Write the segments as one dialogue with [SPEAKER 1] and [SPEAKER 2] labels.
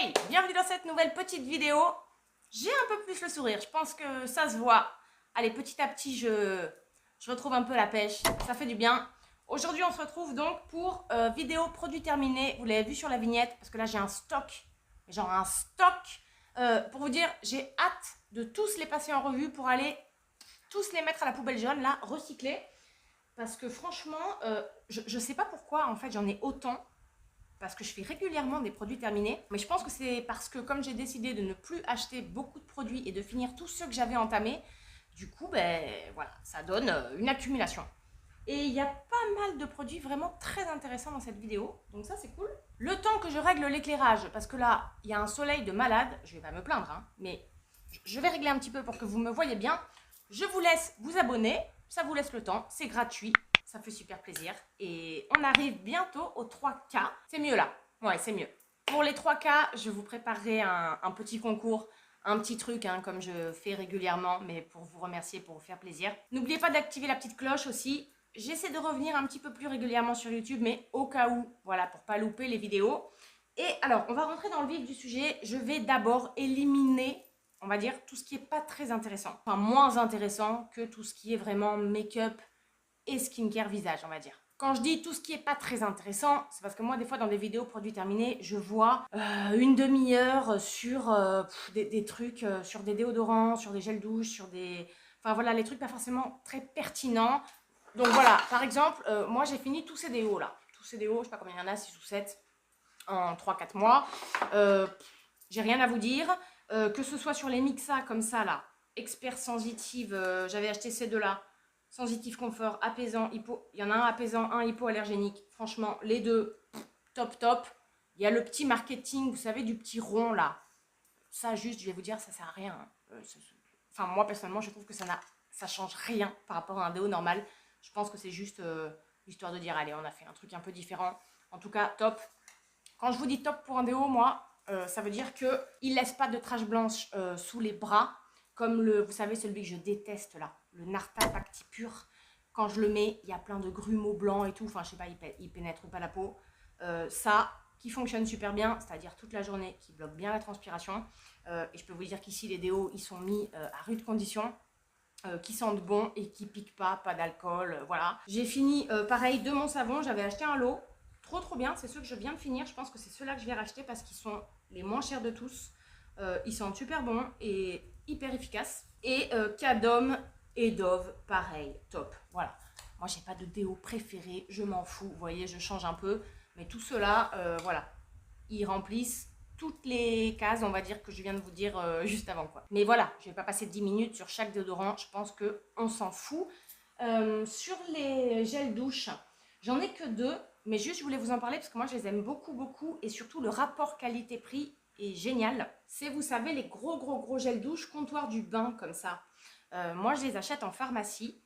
[SPEAKER 1] Hey, bienvenue dans cette nouvelle petite vidéo. J'ai un peu plus le sourire, je pense que ça se voit. Allez, petit à petit, je retrouve un peu la pêche, ça fait du bien. Aujourd'hui, on se retrouve donc pour vidéo produit terminé. Vous l'avez vu sur la vignette, parce que là, j'ai un stock. Genre un stock. Pour vous dire, j'ai hâte de tous les passer en revue pour aller tous les mettre à la poubelle jaune, là, recycler. Parce que franchement, je sais pas pourquoi, en fait, j'en ai autant. Parce que je fais régulièrement des produits terminés. Mais je pense que c'est parce que comme j'ai décidé de ne plus acheter beaucoup de produits et de finir tous ceux que j'avais entamés, du coup, ben voilà, ça donne une accumulation. Et il y a pas mal de produits vraiment très intéressants dans cette vidéo. Donc ça, c'est cool. Le temps que je règle l'éclairage, parce que là, il y a un soleil de malade. Je vais pas me plaindre, hein, mais je vais régler un petit peu pour que vous me voyez bien. Je vous laisse vous abonner. Ça vous laisse le temps. C'est gratuit. Ça fait super plaisir. Et on arrive bientôt aux 3K. C'est mieux là. Ouais, c'est mieux. Pour les 3K, je vous préparerai un petit concours, un petit truc, hein, comme je fais régulièrement, mais pour vous remercier, pour vous faire plaisir. N'oubliez pas d'activer la petite cloche aussi. J'essaie de revenir un petit peu plus régulièrement sur YouTube, mais au cas où, voilà, pour pas louper les vidéos. Et alors, on va rentrer dans le vif du sujet. Je vais d'abord éliminer, on va dire, tout ce qui n'est pas très intéressant. Enfin, moins intéressant que tout ce qui est vraiment make-up et skincare visage, on va dire. Quand je dis tout ce qui n'est pas très intéressant, c'est parce que moi, des fois, dans des vidéos produits terminés, je vois une demi-heure sur des trucs, sur des déodorants, sur des gels douche, sur des... Enfin voilà, les trucs pas forcément très pertinents. Donc voilà, par exemple, moi, j'ai fini tous ces déos là. Tous ces déos, je sais pas combien il y en a, 6 ou 7 en 3-4 mois. J'ai rien à vous dire. Que ce soit sur les Mixa comme ça là, Expert Sensitive, j'avais acheté ces deux-là. Sensitive Confort, apaisant, hypo. Il y en a un apaisant, un hypoallergénique. Franchement, les deux, top, top. Il y a le petit marketing, vous savez, du petit rond là. Ça, juste, je vais vous dire, ça sert à rien. Enfin, moi, personnellement, je trouve que ça change rien par rapport à un déo normal. Je pense que c'est juste histoire de dire, allez, on a fait un truc un peu différent. En tout cas, top. Quand je vous dis top pour un déo, moi, ça veut dire qu'il ne laisse pas de taches blanches sous les bras. Comme vous savez, celui que je déteste là, le Narta Pacti Pur. Quand je le mets, il y a plein de grumeaux blancs et tout. Enfin, je sais pas, il pénètre pas la peau. Ça, qui fonctionne super bien, c'est-à-dire toute la journée, qui bloque bien la transpiration. Et je peux vous dire qu'ici, les déos, ils sont mis à rude condition. Qui sentent bon et qui piquent pas d'alcool, voilà. J'ai fini, pareil, de mon savon. J'avais acheté un lot. Trop bien, c'est ceux que je viens de finir. Je pense que c'est ceux-là que je vais racheter parce qu'ils sont les moins chers de tous. Ils sentent super bons et hyper efficaces. Et Cadom et Dove, pareil, top. Voilà. Moi, j'ai pas de déo préféré, je m'en fous. Vous voyez, je change un peu. Mais tout ceux-là, voilà, ils remplissent toutes les cases, on va dire, que je viens de vous dire juste avant, quoi. Mais voilà, je vais pas passer 10 minutes sur chaque déodorant. Je pense qu'on s'en fout. Sur les gels douche, j'en ai que deux. Mais juste, je voulais vous en parler parce que moi, je les aime beaucoup. Et surtout, le rapport qualité-prix est génial. C'est, vous savez, les gros gels douche, comptoir du bain, comme ça. Moi, je les achète en pharmacie.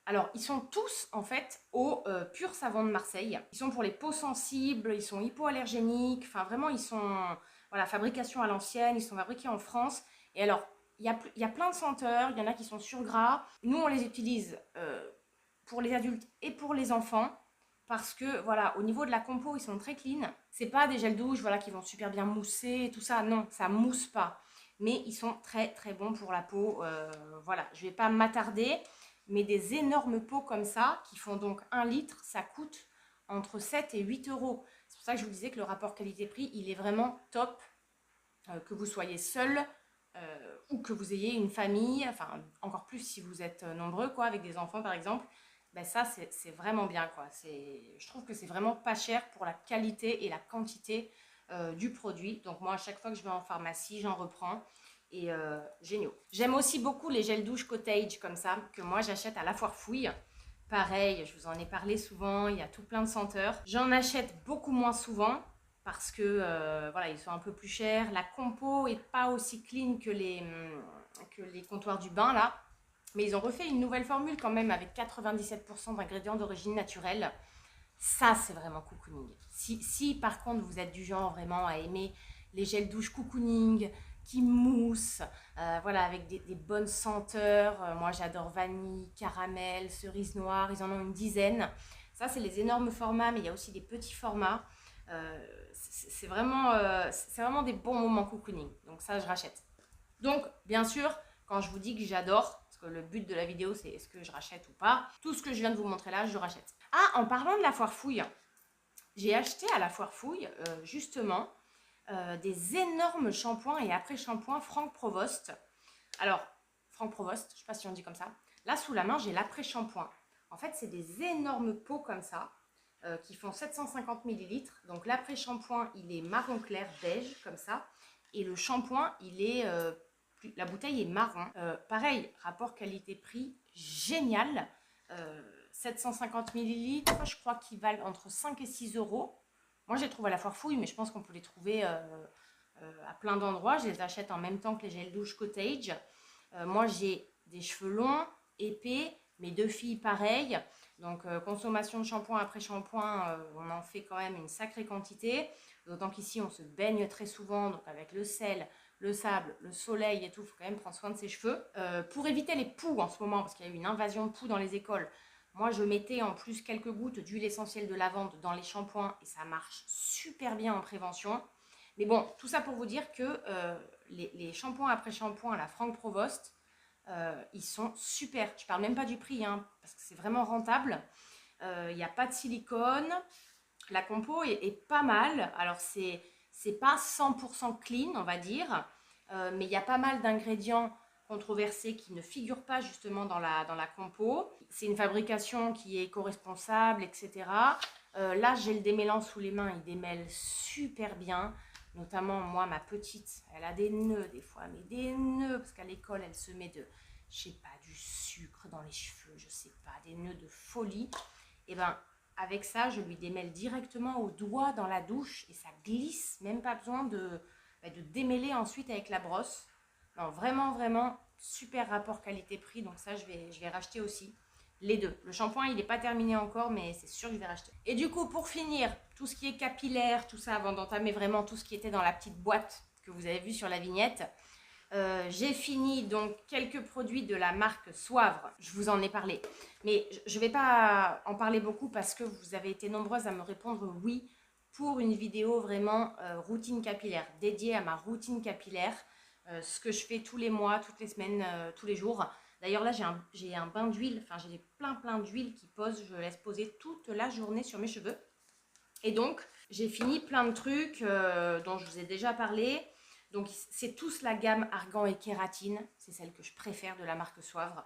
[SPEAKER 1] Alors, ils sont tous, en fait, au Pur Savon de Marseille. Ils sont pour les peaux sensibles, ils sont hypoallergéniques. Enfin, vraiment, ils sont... Voilà, fabrication à l'ancienne, ils sont fabriqués en France. Et alors, il y a plein de senteurs, il y en a qui sont sur gras. Nous, on les utilise pour les adultes et pour les enfants. Parce que, voilà, au niveau de la compo, ils sont très clean. C'est pas des gels douche, voilà, qui vont super bien mousser et tout ça. Non, ça mousse pas. Mais ils sont très bon pour la peau. Voilà, je vais pas m'attarder. Mais des énormes pots comme ça, qui font donc 1 litre, ça coûte entre 7 et 8 euros. C'est pour ça que je vous disais que le rapport qualité-prix, il est vraiment top. Que vous soyez seul ou que vous ayez une famille, enfin encore plus si vous êtes nombreux, quoi, avec des enfants par exemple. Ben ça, c'est vraiment bien, quoi. Je trouve que c'est vraiment pas cher pour la qualité et la quantité du produit. Donc moi, à chaque fois que je vais en pharmacie, j'en reprends. Et géniaux. J'aime aussi beaucoup les gels douche cottage comme ça, que moi j'achète à la foire fouille. Pareil, je vous en ai parlé souvent, il y a tout plein de senteurs. J'en achète beaucoup moins souvent parce que voilà, ils sont un peu plus chers. La compo est pas aussi clean que les comptoirs du bain là. Mais ils ont refait une nouvelle formule quand même avec 97% d'ingrédients d'origine naturelle. Ça, c'est vraiment cocooning. Si par contre vous êtes du genre vraiment à aimer les gels douche cocooning, qui moussent, voilà, avec des bonnes senteurs. Moi, j'adore vanille, caramel, cerise noire. Ils en ont une dizaine. Ça, c'est les énormes formats, mais il y a aussi des petits formats. c'est vraiment des bons moments cocooning. Donc ça, je rachète. Donc, bien sûr, quand je vous dis que j'adore, parce que le but de la vidéo, c'est est-ce que je rachète ou pas, tout ce que je viens de vous montrer là, je rachète. Ah, en parlant de la foire fouille, j'ai acheté à la foire fouille, justement, des énormes shampoings et après-shampoings Franck Provost. Alors, Franck Provost, je ne sais pas si on dit comme ça. Là, sous la main, j'ai l'après-shampoing. En fait, c'est des énormes pots comme ça, qui font 750 ml. Donc, l'après-shampoing, il est marron clair, beige, comme ça. Et le shampoing, la bouteille est marron. Pareil, rapport qualité-prix, génial. 750 ml, je crois qu'ils valent entre 5 et 6 euros. Moi, je les trouve à la foire fouille, mais je pense qu'on peut les trouver à plein d'endroits. Je les achète en même temps que les gels douche Cottage. Moi, j'ai des cheveux longs, épais, mes 2 filles pareil. Donc, consommation de shampoing après shampoing, on en fait quand même une sacrée quantité. D'autant qu'ici, on se baigne très souvent, donc avec le sel, le sable, le soleil et tout, il faut quand même prendre soin de ses cheveux. Pour éviter les poux en ce moment, parce qu'il y a eu une invasion de poux dans les écoles, moi, je mettais en plus quelques gouttes d'huile essentielle de lavande dans les shampoings et ça marche super bien en prévention. Mais bon, tout ça pour vous dire que les shampoings après shampoing, la Franck Provost, ils sont super. Je parle même pas du prix, hein, parce que c'est vraiment rentable. Il n'y a pas de silicone. La compo est pas mal. Alors, c'est pas 100% clean, on va dire. Mais il y a pas mal d'ingrédients controversés qui ne figurent pas justement dans la compo. C'est une fabrication qui est éco-responsable, etc. Là, j'ai le démêlant sous les mains. Il démêle super bien. Notamment, moi, ma petite, elle a des nœuds des fois, mais des nœuds, parce qu'à l'école, elle se met je sais pas, du sucre dans les cheveux, je sais pas, des nœuds de folie. Et ben, avec ça, je lui démêle directement au doigt dans la douche et ça glisse, même pas besoin de démêler ensuite avec la brosse. Non, vraiment, vraiment, super rapport qualité-prix, donc ça, je vais racheter aussi. Les deux. Le shampoing, il n'est pas terminé encore, mais c'est sûr que je vais racheter. Et du coup, pour finir, tout ce qui est capillaire, tout ça, avant d'entamer vraiment tout ce qui était dans la petite boîte que vous avez vu sur la vignette, j'ai fini donc quelques produits de la marque Soivre. Je vous en ai parlé. Mais je ne vais pas en parler beaucoup parce que vous avez été nombreuses à me répondre oui pour une vidéo vraiment routine capillaire, dédiée à ma routine capillaire. Ce que je fais tous les mois, toutes les semaines, tous les jours. D'ailleurs, là, j'ai un bain d'huile, enfin, j'ai plein d'huile qui pose. Je laisse poser toute la journée sur mes cheveux. Et donc, j'ai fini plein de trucs dont je vous ai déjà parlé. Donc, c'est tous la gamme Argan et Kératine. C'est celle que je préfère de la marque Soivre.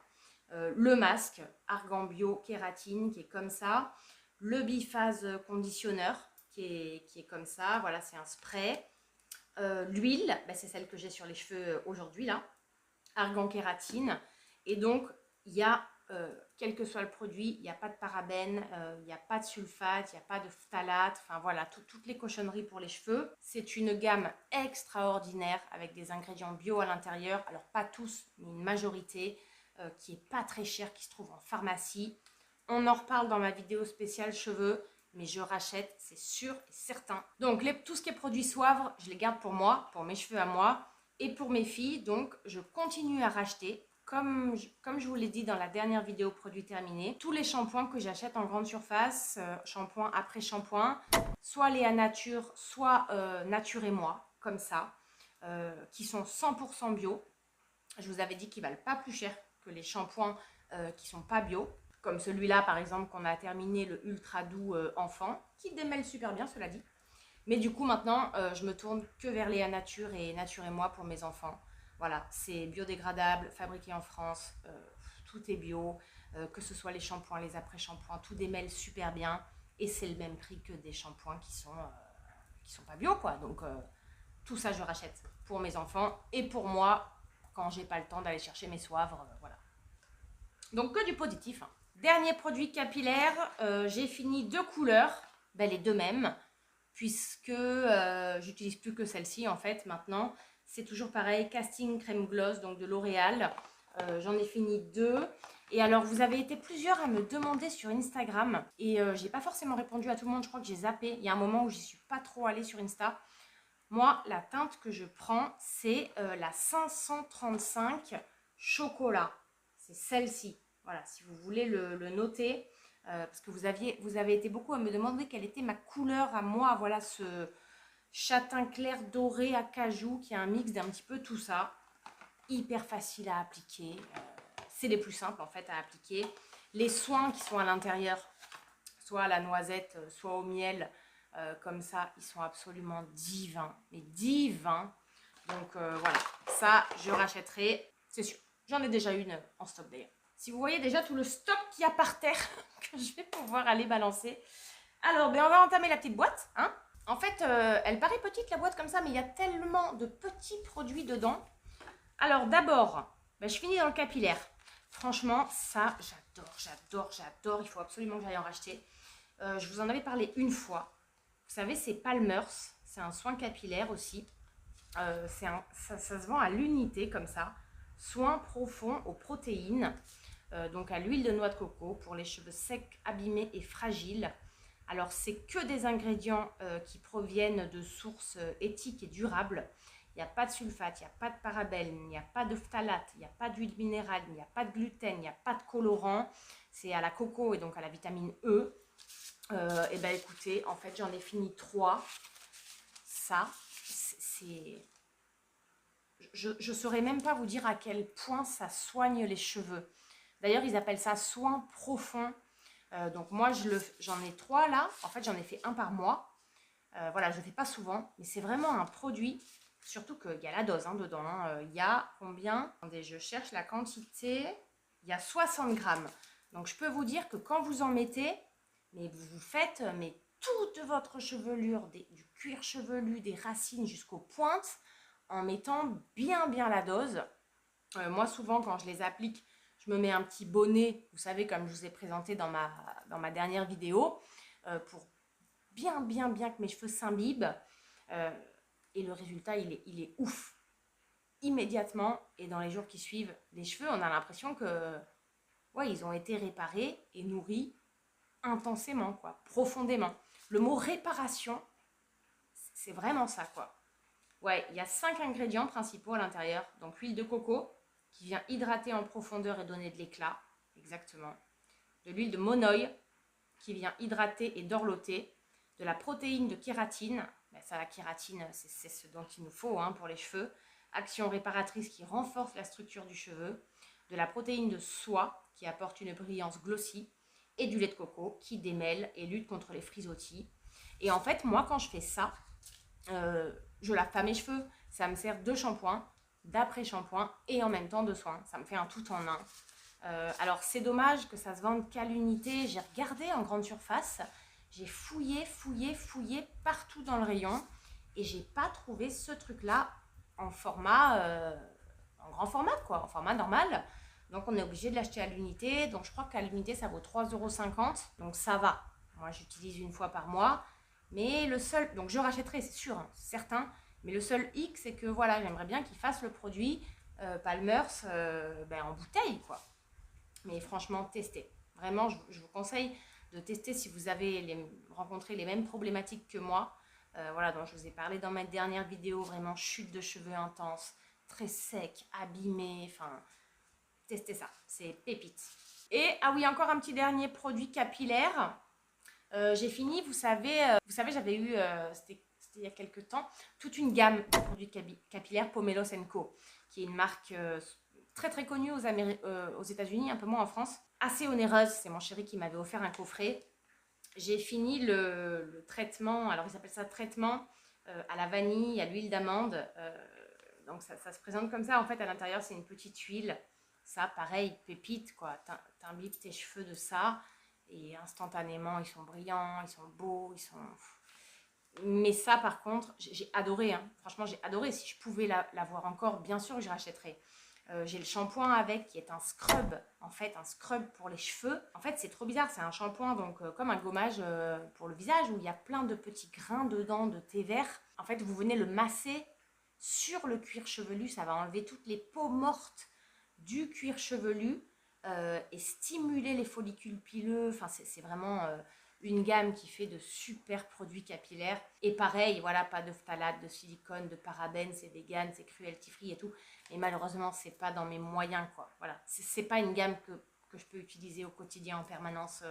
[SPEAKER 1] Le masque Argan Bio Kératine qui est comme ça. Le biphase conditionneur qui est comme ça. Voilà, c'est un spray. L'huile, c'est celle que j'ai sur les cheveux aujourd'hui, là. Argan Kératine. Et donc, il y a, quel que soit le produit, il n'y a pas de parabènes, il n'y a pas de sulfate, il n'y a pas de phtalate, enfin voilà, toutes les cochonneries pour les cheveux. C'est une gamme extraordinaire avec des ingrédients bio à l'intérieur, alors pas tous, mais une majorité, qui est pas très chère, qui se trouve en pharmacie. On en reparle dans ma vidéo spéciale cheveux, mais je rachète, c'est sûr et certain. Donc, tout ce qui est produit Soivre, je les garde pour moi, pour mes cheveux à moi et pour mes filles. Donc, je continue à racheter. Comme je vous l'ai dit dans la dernière vidéo produit terminé, tous les shampoings que j'achète en grande surface, shampoing après shampoing, soit Léa Nature, soit Nature et Moi, comme ça, qui sont 100% bio. Je vous avais dit qu'ils ne valent pas plus cher que les shampoings qui ne sont pas bio. Comme celui-là, par exemple, qu'on a terminé, le Ultra Doux Enfant, qui démêle super bien, cela dit. Mais du coup, maintenant, je me tourne que vers Léa Nature et Nature et Moi pour mes enfants. Voilà, c'est biodégradable, fabriqué en France, tout est bio, que ce soit les shampoings, les après-shampoings, tout démêle super bien. Et c'est le même prix que des shampoings qui sont pas bio, quoi. Donc, tout ça, je rachète pour mes enfants et pour moi, quand j'ai pas le temps d'aller chercher mes Soivres, voilà. Donc, que du positif, hein. Dernier produit capillaire, j'ai fini 2 couleurs, les 2 mêmes, puisque j'utilise plus que celle-ci en fait maintenant. C'est toujours pareil, Casting Crème Gloss, donc de L'Oréal. J'en ai fini 2. Et alors, vous avez été plusieurs à me demander sur Instagram, et j'ai pas forcément répondu à tout le monde, je crois que j'ai zappé. Il y a un moment où j'y suis pas trop allée sur Insta. Moi, la teinte que je prends, c'est la 535 Chocolat. C'est celle-ci. Voilà, si vous voulez le noter, parce que vous avez été beaucoup à me demander quelle était ma couleur à moi. Voilà, châtain clair doré à cajou, qui est un mix d'un petit peu tout ça. Hyper facile à appliquer. C'est les plus simples en fait à appliquer. Les soins qui sont à l'intérieur, soit à la noisette, soit au miel, comme ça, ils sont absolument divins. Mais divins. Donc voilà, ça je rachèterai, c'est sûr. J'en ai déjà une en stock d'ailleurs. Si vous voyez déjà tout le stock qu'il y a par terre que je vais pouvoir aller balancer. Alors, ben, on va entamer la petite boîte. Hein. En fait, elle paraît petite la boîte comme ça, mais il y a tellement de petits produits dedans. Alors d'abord, ben, je finis dans le capillaire. Franchement, ça, j'adore. Il faut absolument que j'aille en racheter. Je vous en avais parlé une fois. Vous savez, c'est Palmers. C'est un soin capillaire aussi. Ça se vend à l'unité comme ça. Soin profond aux protéines. Donc à l'huile de noix de coco pour les cheveux secs, abîmés et fragiles. Alors c'est que des ingrédients qui proviennent de sources éthiques et durables. Il n'y a pas de sulfate, il n'y a pas de parabènes, il n'y a pas de phtalate, il n'y a pas d'huile minérale, il n'y a pas de gluten, il n'y a pas de colorant. C'est à la coco et donc à la vitamine E. Et ben écoutez, en fait j'en ai fini 3. Ça, c'est... Je ne saurais même pas vous dire à quel point ça soigne les cheveux. D'ailleurs, ils appellent ça soin profond. Donc moi, j'en ai 3 là. En fait, j'en ai fait un par mois. Voilà, je ne le fais pas souvent. Mais c'est vraiment un produit. Surtout qu'il y a la dose dedans. Hein. Il y a combien? Attendez, je cherche la quantité. Il y a 60 grammes. Donc je peux vous dire que quand vous en mettez, mais vous faites toute votre chevelure, du cuir chevelu, des racines jusqu'aux pointes, en mettant bien la dose. Moi, souvent, quand je les applique, je me mets un petit bonnet, vous savez, comme je vous ai présenté dans ma dernière vidéo, pour bien que mes cheveux s'imbibent. Et le résultat, il est ouf. Immédiatement, et dans les jours qui suivent, les cheveux, on a l'impression que, ouais, ils ont été réparés et nourris intensément, quoi, profondément. Le mot réparation, c'est vraiment ça, quoi. Ouais, il y a 5 ingrédients principaux à l'intérieur. Donc, huile de coco, qui vient hydrater en profondeur et donner de l'éclat. Exactement. De l'huile de monoï, qui vient hydrater et dorloter. De la protéine de kératine. Ben ça, la kératine, c'est ce dont il nous faut pour les cheveux. Action réparatrice qui renforce la structure du cheveu. De la protéine de soie, qui apporte une brillance glossy. Et du lait de coco, qui démêle et lutte contre les frisottis. Et en fait, moi, quand je fais ça, je lave pas mes cheveux. Ça me sert de shampoing, d'après-shampoing et en même temps de soin. Ça me fait un tout en un. Alors, c'est dommage que ça se vende qu'à l'unité. J'ai regardé en grande surface. J'ai fouillé partout dans le rayon. Et j'ai pas trouvé ce truc-là en format, en grand format, quoi. En format normal. Donc, on est obligé de l'acheter à l'unité. Donc, je crois qu'à l'unité, ça vaut 3,50 €. Donc, ça va. Moi, j'utilise une fois par mois. Mais le seul, donc je rachèterai, c'est sûr, c'est certain. Mais le seul hic, c'est que voilà, j'aimerais bien qu'ils fassent le produit Palmers en bouteille, quoi. Mais franchement, testez. Vraiment, je vous conseille de tester si vous avez rencontré les mêmes problématiques que moi. Voilà, dont je vous ai parlé dans ma dernière vidéo, vraiment chute de cheveux intense, très sec, abîmé, enfin, testez ça, c'est pépite. Et, ah oui, encore un petit dernier produit capillaire. J'ai fini, vous savez j'avais eu, c'était il y a quelques temps, toute une gamme de produits capillaires Pomelos & Co, qui est une marque très connue aux États-Unis, un peu moins en France, assez onéreuse. C'est mon chéri qui m'avait offert un coffret. J'ai fini le traitement, alors ils appellent ça traitement à la vanille, à l'huile d'amande. Donc ça se présente comme ça, en fait à l'intérieur c'est une petite huile. Ça pareil, pépite quoi, t'imbibes tes cheveux de ça. Et instantanément, ils sont brillants, ils sont beaux, ils sont... Mais ça, par contre, j'ai adoré. Franchement, j'ai adoré. Si je pouvais l'avoir encore, bien sûr que je rachèterais. J'ai le shampoing avec, qui est un scrub. En fait, un scrub pour les cheveux. En fait, c'est trop bizarre. C'est un shampoing, donc comme un gommage pour le visage, où il y a plein de petits grains dedans de thé vert. En fait, vous venez le masser sur le cuir chevelu. Ça va enlever toutes les peaux mortes du cuir chevelu. Et stimuler les follicules pileux. Enfin, c'est vraiment une gamme qui fait de super produits capillaires. Et pareil, voilà, pas de phtalate, de silicone, de parabènes, c'est vegan, c'est cruelty free et tout. Et malheureusement, c'est pas dans mes moyens, quoi. Voilà, c'est pas une gamme que je peux utiliser au quotidien en permanence.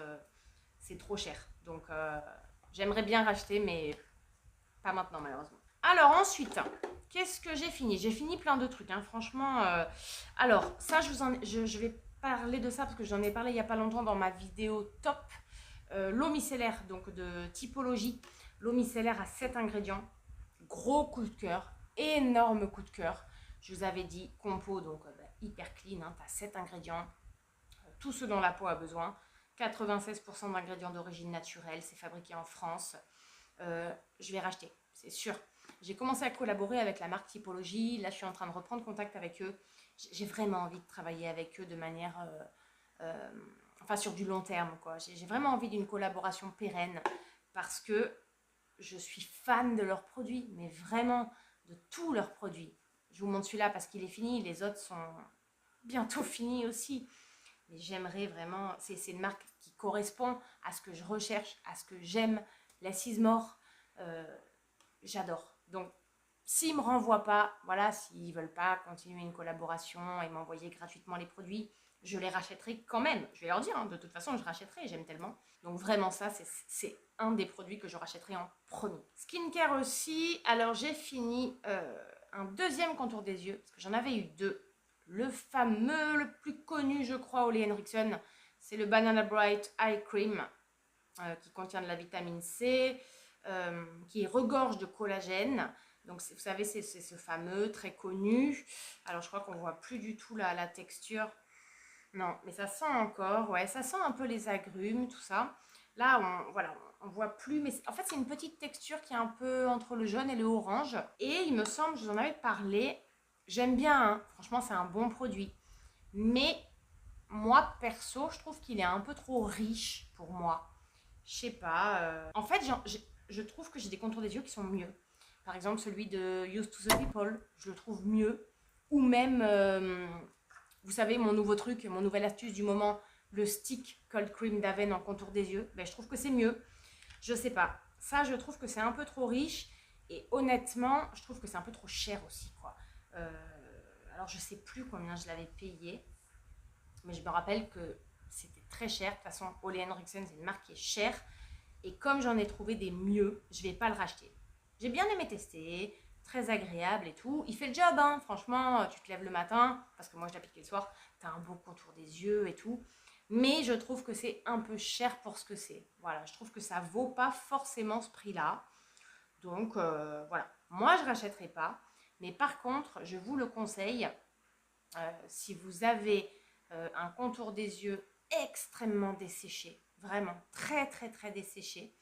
[SPEAKER 1] C'est trop cher. Donc, j'aimerais bien racheter, mais pas maintenant malheureusement. Alors ensuite, qu'est-ce que j'ai fini? J'ai fini plein de trucs, hein, franchement. Alors ça, je vais parler de ça parce que j'en ai parlé il n'y a pas longtemps dans ma vidéo top. L'eau micellaire, donc de typologie. L'eau micellaire à 7 ingrédients. Gros coup de cœur, énorme coup de cœur. Je vous avais dit compo, donc hyper clean, hein, tu as 7 ingrédients. Tout ce dont la peau a besoin. 96% d'ingrédients d'origine naturelle. C'est fabriqué en France. Je vais racheter, c'est sûr. J'ai commencé à collaborer avec la marque Typologie. Là, je suis en train de reprendre contact avec eux. J'ai vraiment envie de travailler avec eux de manière... enfin, sur du long terme, quoi. J'ai vraiment envie d'une collaboration pérenne parce que je suis fan de leurs produits, mais vraiment de tous leurs produits. Je vous montre celui-là parce qu'il est fini. Les autres sont bientôt finis aussi. Mais j'aimerais vraiment... C'est une marque qui correspond à ce que je recherche, à ce que j'aime. La Sismore, j'adore. Donc, s'ils ne me renvoient pas, voilà, s'ils ne veulent pas continuer une collaboration et m'envoyer gratuitement les produits, je les rachèterai quand même. Je vais leur dire, hein, de toute façon, je rachèterai, j'aime tellement. Donc vraiment ça, c'est un des produits que je rachèterai en premier. Skincare aussi, alors j'ai fini un deuxième contour des yeux, parce que j'en avais eu deux. Le fameux, le plus connu, je crois, Ole Henriksen, c'est le Banana Bright Eye Cream, qui contient de la vitamine C, qui regorge de collagène. Donc, vous savez, c'est ce fameux, très connu. Alors, je crois qu'on ne voit plus du tout la texture. Non, mais ça sent encore. Ouais, ça sent un peu les agrumes, tout ça. Là, on voit plus. Mais en fait, c'est une petite texture qui est un peu entre le jaune et le orange. Et il me semble, je vous en avais parlé, j'aime bien, hein. Franchement, c'est un bon produit. Mais moi, perso, je trouve qu'il est un peu trop riche pour moi. Je sais pas. En fait, je trouve que j'ai des contours des yeux qui sont mieux. Par exemple, celui de Used to the People, je le trouve mieux. Ou même, vous savez, mon nouveau truc, mon nouvelle astuce du moment, le stick Cold Cream d'Aven en contour des yeux. Ben, je trouve que c'est mieux. Je sais pas. Ça, je trouve que c'est un peu trop riche. Et honnêtement, je trouve que c'est un peu trop cher aussi, quoi. Alors, je sais plus combien je l'avais payé. Mais je me rappelle que c'était très cher. De toute façon, Ole Henriksen, c'est une marque qui est chère. Et comme j'en ai trouvé des mieux, je ne vais pas le racheter. J'ai bien aimé tester, très agréable et tout. Il fait le job, hein. Franchement, tu te lèves le matin, parce que moi je l'applique le soir, tu as un beau contour des yeux et tout. Mais je trouve que c'est un peu cher pour ce que c'est. Voilà, je trouve que ça ne vaut pas forcément ce prix-là. Donc voilà, moi je ne rachèterai pas. Mais par contre, je vous le conseille, si vous avez un contour des yeux extrêmement desséché, vraiment très très très desséché,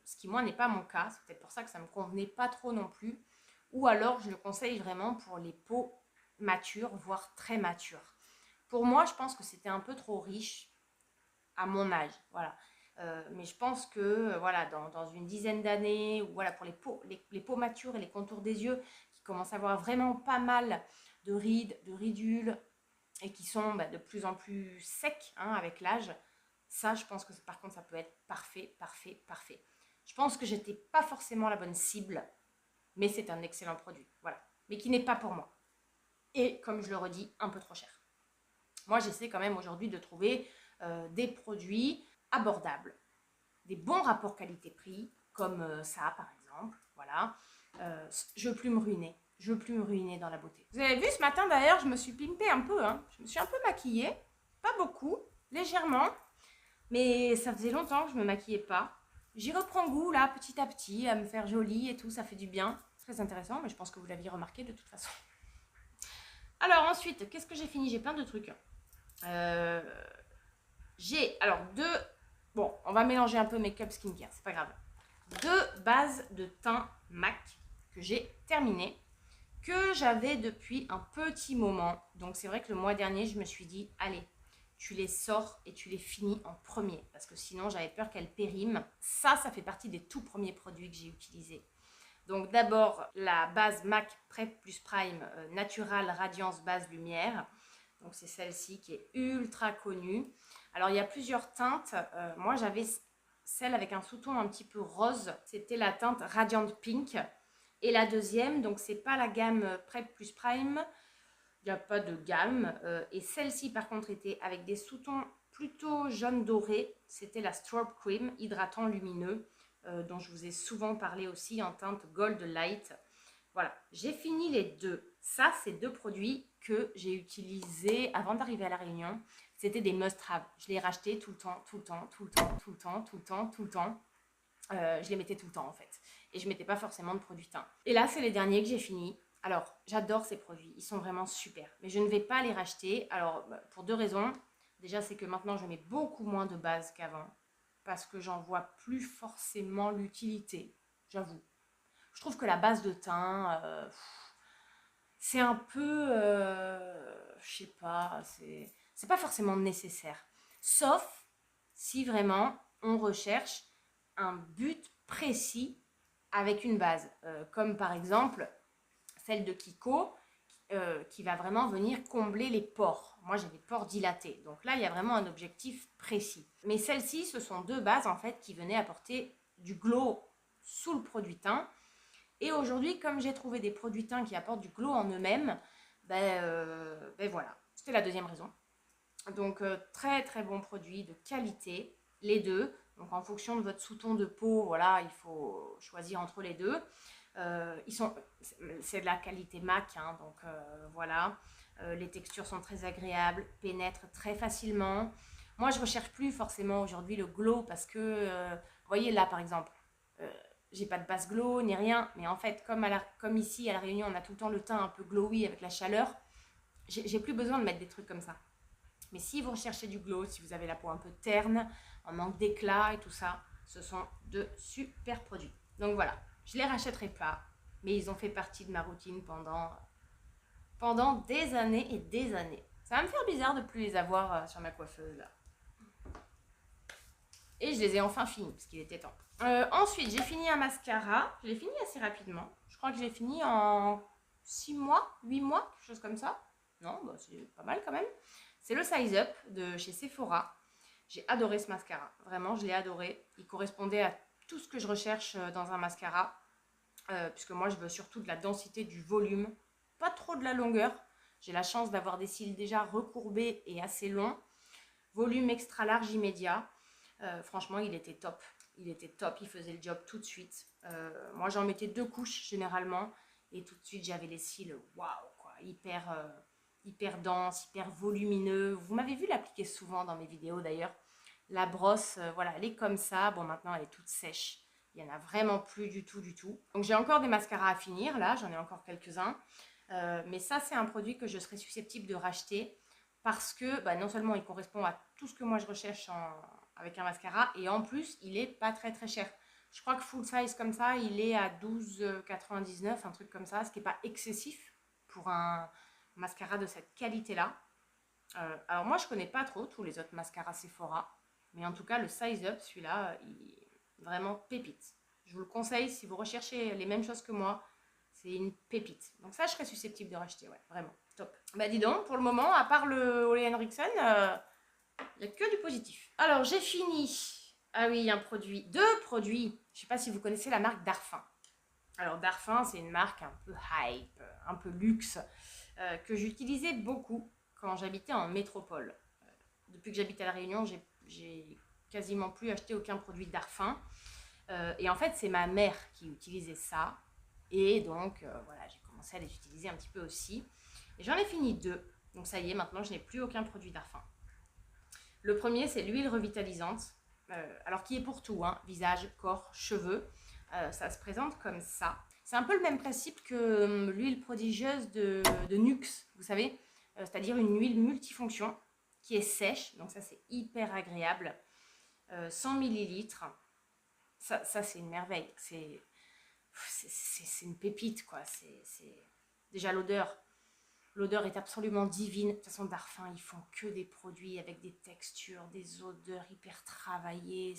[SPEAKER 1] ce qui moi n'est pas mon cas, c'est peut-être pour ça que ça ne me convenait pas trop non plus, ou alors je le conseille vraiment pour les peaux matures, voire très matures. Pour moi, je pense que c'était un peu trop riche à mon âge, voilà. Mais je pense que voilà, dans une dizaine d'années, ou voilà, pour les peaux matures et les contours des yeux qui commencent à avoir vraiment pas mal de rides, de ridules, et qui sont de plus en plus secs, hein, avec l'âge, ça, je pense que par contre, ça peut être parfait, parfait, parfait. Je pense que j'étais pas forcément la bonne cible, mais c'est un excellent produit, voilà. Mais qui n'est pas pour moi. Et comme je le redis, un peu trop cher. Moi, j'essaie quand même aujourd'hui de trouver des produits abordables, des bons rapports qualité-prix, comme ça par exemple, voilà. Je veux plus me ruiner. Je veux plus me ruiner dans la beauté. Vous avez vu ce matin d'ailleurs, je me suis pimpée un peu, hein. Je me suis un peu maquillée, pas beaucoup, légèrement, mais ça faisait longtemps que je me maquillais pas. J'y reprends goût là, petit à petit, à me faire jolie et tout, ça fait du bien. Très intéressant, mais je pense que vous l'aviez remarqué de toute façon. Alors ensuite, qu'est-ce que j'ai fini? J'ai plein de trucs. J'ai alors deux... Bon, on va mélanger un peu make-up skincare, c'est pas grave. Deux bases de teint MAC que j'ai terminées, que j'avais depuis un petit moment. Donc c'est vrai que le mois dernier, je me suis dit, allez, tu les sors et tu les finis en premier. Parce que sinon, j'avais peur qu'elles périment. Ça fait partie des tout premiers produits que j'ai utilisés. Donc d'abord, la base MAC Prep Plus Prime Natural Radiance Base Lumière. Donc c'est celle-ci qui est ultra connue. Alors il y a plusieurs teintes. Moi j'avais celle avec un sous-ton un petit peu rose. C'était la teinte Radiant Pink. Et la deuxième, donc c'est pas la gamme Prep Plus Prime. Il n'y a pas de gamme. Et celle-ci par contre était avec des sous-tons plutôt jaune doré. C'était la Strobe Cream hydratant lumineux. dont je vous ai souvent parlé aussi en teinte Gold Light. Voilà, j'ai fini les deux. Ça, c'est deux produits que j'ai utilisés avant d'arriver à La Réunion. C'était des must-have. Je les rachetais tout le temps, tout le temps, tout le temps, tout le temps, tout le temps, tout le temps. Je les mettais tout le temps en fait. Et je ne mettais pas forcément de produits teint. Et là, c'est les derniers que j'ai fini. Alors, j'adore ces produits. Ils sont vraiment super. Mais je ne vais pas les racheter. Alors, pour deux raisons. Déjà, c'est que maintenant, je mets beaucoup moins de base qu'avant. Parce que j'en vois plus forcément l'utilité. J'avoue. Je trouve que la base de teint, c'est un peu, je sais pas, c'est pas forcément nécessaire. Sauf si vraiment on recherche un but précis avec une base, comme par exemple celle de Kiko, qui va vraiment venir combler les pores. Moi, j'ai des pores dilatés, donc là, il y a vraiment un objectif précis. Mais celles-ci, ce sont deux bases en fait qui venaient apporter du glow sous le produit teint. Et aujourd'hui, comme j'ai trouvé des produits teints qui apportent du glow en eux-mêmes, ben voilà, c'était la deuxième raison. Donc très très bon produit de qualité, les deux. Donc en fonction de votre sous-ton de peau, voilà, il faut choisir entre les deux. C'est de la qualité MAC, hein, donc voilà. Les textures sont très agréables, pénètrent très facilement. Moi, je ne recherche plus forcément aujourd'hui le glow parce que, vous voyez là par exemple, j'ai pas de base glow ni rien, mais en fait, comme ici à La Réunion, on a tout le temps le teint un peu glowy avec la chaleur, j'ai plus besoin de mettre des trucs comme ça. Mais si vous recherchez du glow, si vous avez la peau un peu terne, en manque d'éclat et tout ça, ce sont de super produits. Donc voilà, je les rachèterai pas, mais ils ont fait partie de ma routine pendant des années et des années. Ça va me faire bizarre de plus les avoir sur ma coiffeuse là. Et je les ai enfin finis, parce qu'il était temps. Ensuite, j'ai fini un mascara. Je l'ai fini assez rapidement. Je crois que j'ai fini en 6 mois, 8 mois, quelque chose comme ça. Non, bah, c'est pas mal quand même. C'est le Size Up de chez Sephora. J'ai adoré ce mascara. Vraiment, je l'ai adoré. Il correspondait à tout ce que je recherche dans un mascara. Puisque moi, je veux surtout de la densité, du volume. Pas trop de la longueur. J'ai la chance d'avoir des cils déjà recourbés et assez longs. Volume extra large immédiat. Franchement, il était top. Il était top, il faisait le job tout de suite. Moi, j'en mettais 2 couches généralement. Et tout de suite, j'avais les cils, waouh, quoi, hyper dense, hyper volumineux. Vous m'avez vu l'appliquer souvent dans mes vidéos d'ailleurs. La brosse, voilà, elle est comme ça. Bon, maintenant, elle est toute sèche. Il n'y en a vraiment plus du tout, du tout. Donc, j'ai encore des mascaras à finir, là. J'en ai encore quelques-uns. Mais ça, c'est un produit que je serais susceptible de racheter parce que non seulement il correspond à tout ce que moi je recherche avec un mascara, et en plus, il est pas très très cher. Je crois que full size comme ça, il est à 12,99 €, un truc comme ça, ce qui n'est pas excessif pour un mascara de cette qualité-là. Alors moi, je connais pas trop tous les autres mascaras Sephora, mais en tout cas, le Size Up, celui-là, il est vraiment pépite. Je vous le conseille si vous recherchez les mêmes choses que moi. C'est une pépite. Donc ça, je serais susceptible de racheter, ouais, vraiment, top. Bah dis donc, pour le moment, à part le Ole Henriksen, il n'y a que du positif. Alors, j'ai fini. Ah oui, deux produits. Je ne sais pas si vous connaissez la marque Darphin. Alors, Darphin, c'est une marque un peu hype, un peu luxe, que j'utilisais beaucoup quand j'habitais en métropole. Depuis que j'habite à La Réunion, j'ai quasiment plus acheté aucun produit Darphin. Et en fait, c'est ma mère qui utilisait ça. Et donc, voilà, j'ai commencé à les utiliser un petit peu aussi. Et j'en ai fini 2. Donc, ça y est, maintenant, je n'ai plus aucun produit Darphin. Le premier, c'est l'huile revitalisante. Alors, qui est pour tout, hein, visage, corps, cheveux. Ça se présente comme ça. C'est un peu le même principe que l'huile prodigieuse de Nuxe, vous savez. C'est-à-dire une huile multifonction qui est sèche. Donc, ça, c'est hyper agréable. 100 ml. Ça c'est une merveille. C'est une pépite, quoi. Déjà l'odeur. L'odeur est absolument divine. De toute façon, Darphin, ils font que des produits avec des textures, des odeurs hyper travaillées.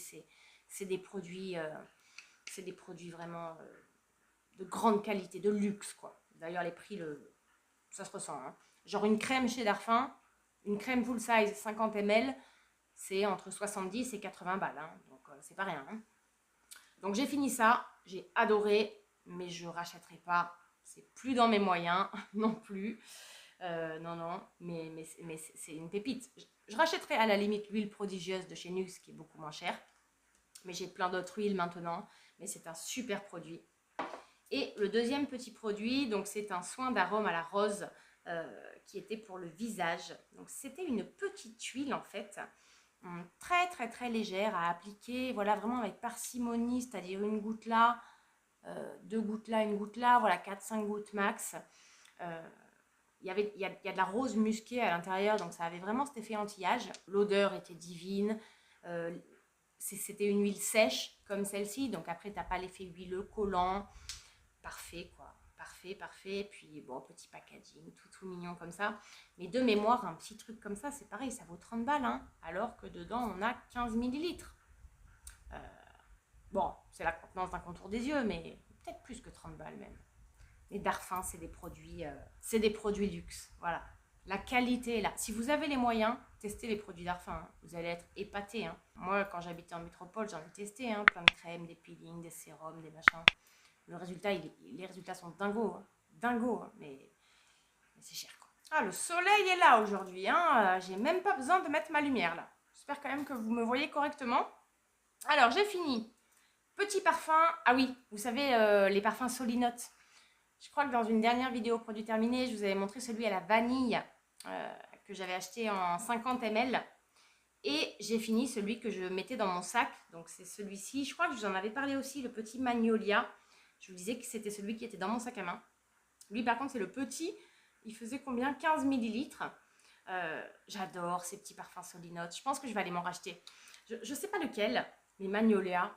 [SPEAKER 1] C'est des produits vraiment de grande qualité, de luxe, quoi. D'ailleurs, les prix, ça se ressent, hein. Genre une crème chez Darphin, une crème full size 50 ml, c'est entre 70 et 80 balles, hein. Donc c'est pas rien, hein. Donc j'ai fini ça, j'ai adoré, mais je rachèterai pas. C'est plus dans mes moyens non plus. Non, mais c'est une pépite. Je rachèterai à la limite l'huile prodigieuse de chez Nuxe qui est beaucoup moins chère. Mais j'ai plein d'autres huiles maintenant. Mais c'est un super produit. Et le deuxième petit produit, donc c'est un soin d'arôme à la rose qui était pour le visage. Donc c'était une petite huile en fait, très très très légère à appliquer, voilà, vraiment avec parcimonie, c'est-à-dire une goutte là, deux gouttes là, une goutte là, voilà, 4-5 gouttes max. Il y a de la rose musquée à l'intérieur, donc ça avait vraiment cet effet anti-âge. L'odeur était divine. C'était une huile sèche comme celle-ci, donc après, tu n'as pas l'effet huileux collant. Parfait, quoi. Parfait, parfait. Puis, bon, petit packaging, tout mignon comme ça. Mais de mémoire, un petit truc comme ça, c'est pareil, ça vaut 30 balles, hein, alors que dedans, on a 15 millilitres. Bon, c'est la contenance d'un contour des yeux, mais peut-être plus que 30 balles même. Les Darphin, c'est des produits luxe, voilà. La qualité est là. Si vous avez les moyens, testez les produits Darphin, hein. Vous allez être épatés, hein. Moi, quand j'habitais en métropole, j'en ai testé, hein, plein de crèmes, des peelings, des sérums, des machins. Le résultat, les résultats sont dingos, hein. Dingos, hein, mais c'est cher, quoi. Ah, le soleil est là aujourd'hui, hein. J'ai même pas besoin de mettre ma lumière là. J'espère quand même que vous me voyez correctement. Alors, j'ai fini. Petit parfum. Ah oui, vous savez, les parfums Solinote. Je crois que dans une dernière vidéo produit terminé, je vous avais montré celui à la vanille que j'avais acheté en 50 ml. Et j'ai fini celui que je mettais dans mon sac. Donc c'est celui-ci. Je crois que je vous en avais parlé aussi, le petit Magnolia. Je vous disais que c'était celui qui était dans mon sac à main. Lui par contre c'est le petit. Il faisait combien? 15 millilitres. J'adore ces petits parfums Solinote. Je pense que je vais aller m'en racheter. Je ne sais pas lequel, mais Magnolia.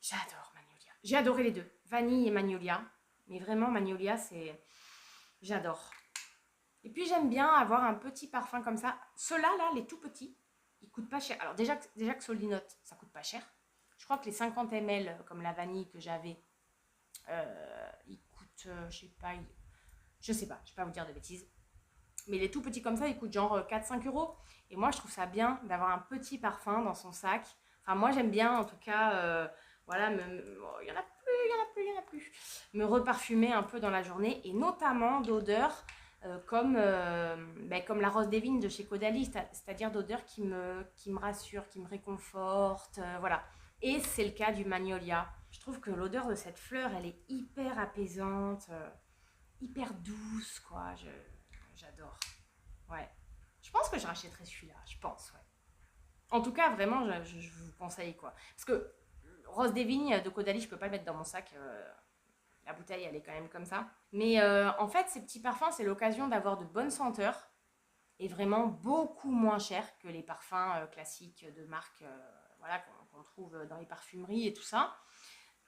[SPEAKER 1] J'adore Magnolia. J'ai adoré les deux. Vanille et Magnolia. Mais vraiment, Magnolia, c'est... J'adore. Et puis, j'aime bien avoir un petit parfum comme ça. Ceux-là, là, les tout petits, ils coûtent pas cher. Alors, déjà que Solinote, ça coûte pas cher. Je crois que les 50 ml, comme la vanille que j'avais, ils coûtent, je sais pas, je vais pas vous dire de bêtises. Mais les tout petits comme ça, ils coûtent genre 4-5 euros. Et moi, je trouve ça bien d'avoir un petit parfum dans son sac. Enfin, moi, j'aime bien, en tout cas, voilà, il y en a plus. Me reparfumer un peu dans la journée et notamment d'odeurs comme la rose des vignes de chez Caudalie, c'est-à-dire d'odeurs qui me rassurent, qui me réconfortent, voilà. Et c'est le cas du Magnolia. Je trouve que l'odeur de cette fleur, elle est hyper apaisante, hyper douce, quoi. J'adore. Ouais. Je pense que je rachèterai celui-là, je pense, ouais. En tout cas, vraiment, je vous conseille, quoi. Parce que Rose des Vignes de Caudalie, je peux pas le mettre dans mon sac. La bouteille, elle est quand même comme ça. Mais en fait, ces petits parfums, c'est l'occasion d'avoir de bonnes senteurs et vraiment beaucoup moins cher que les parfums classiques de marque voilà, qu'on trouve dans les parfumeries et tout ça.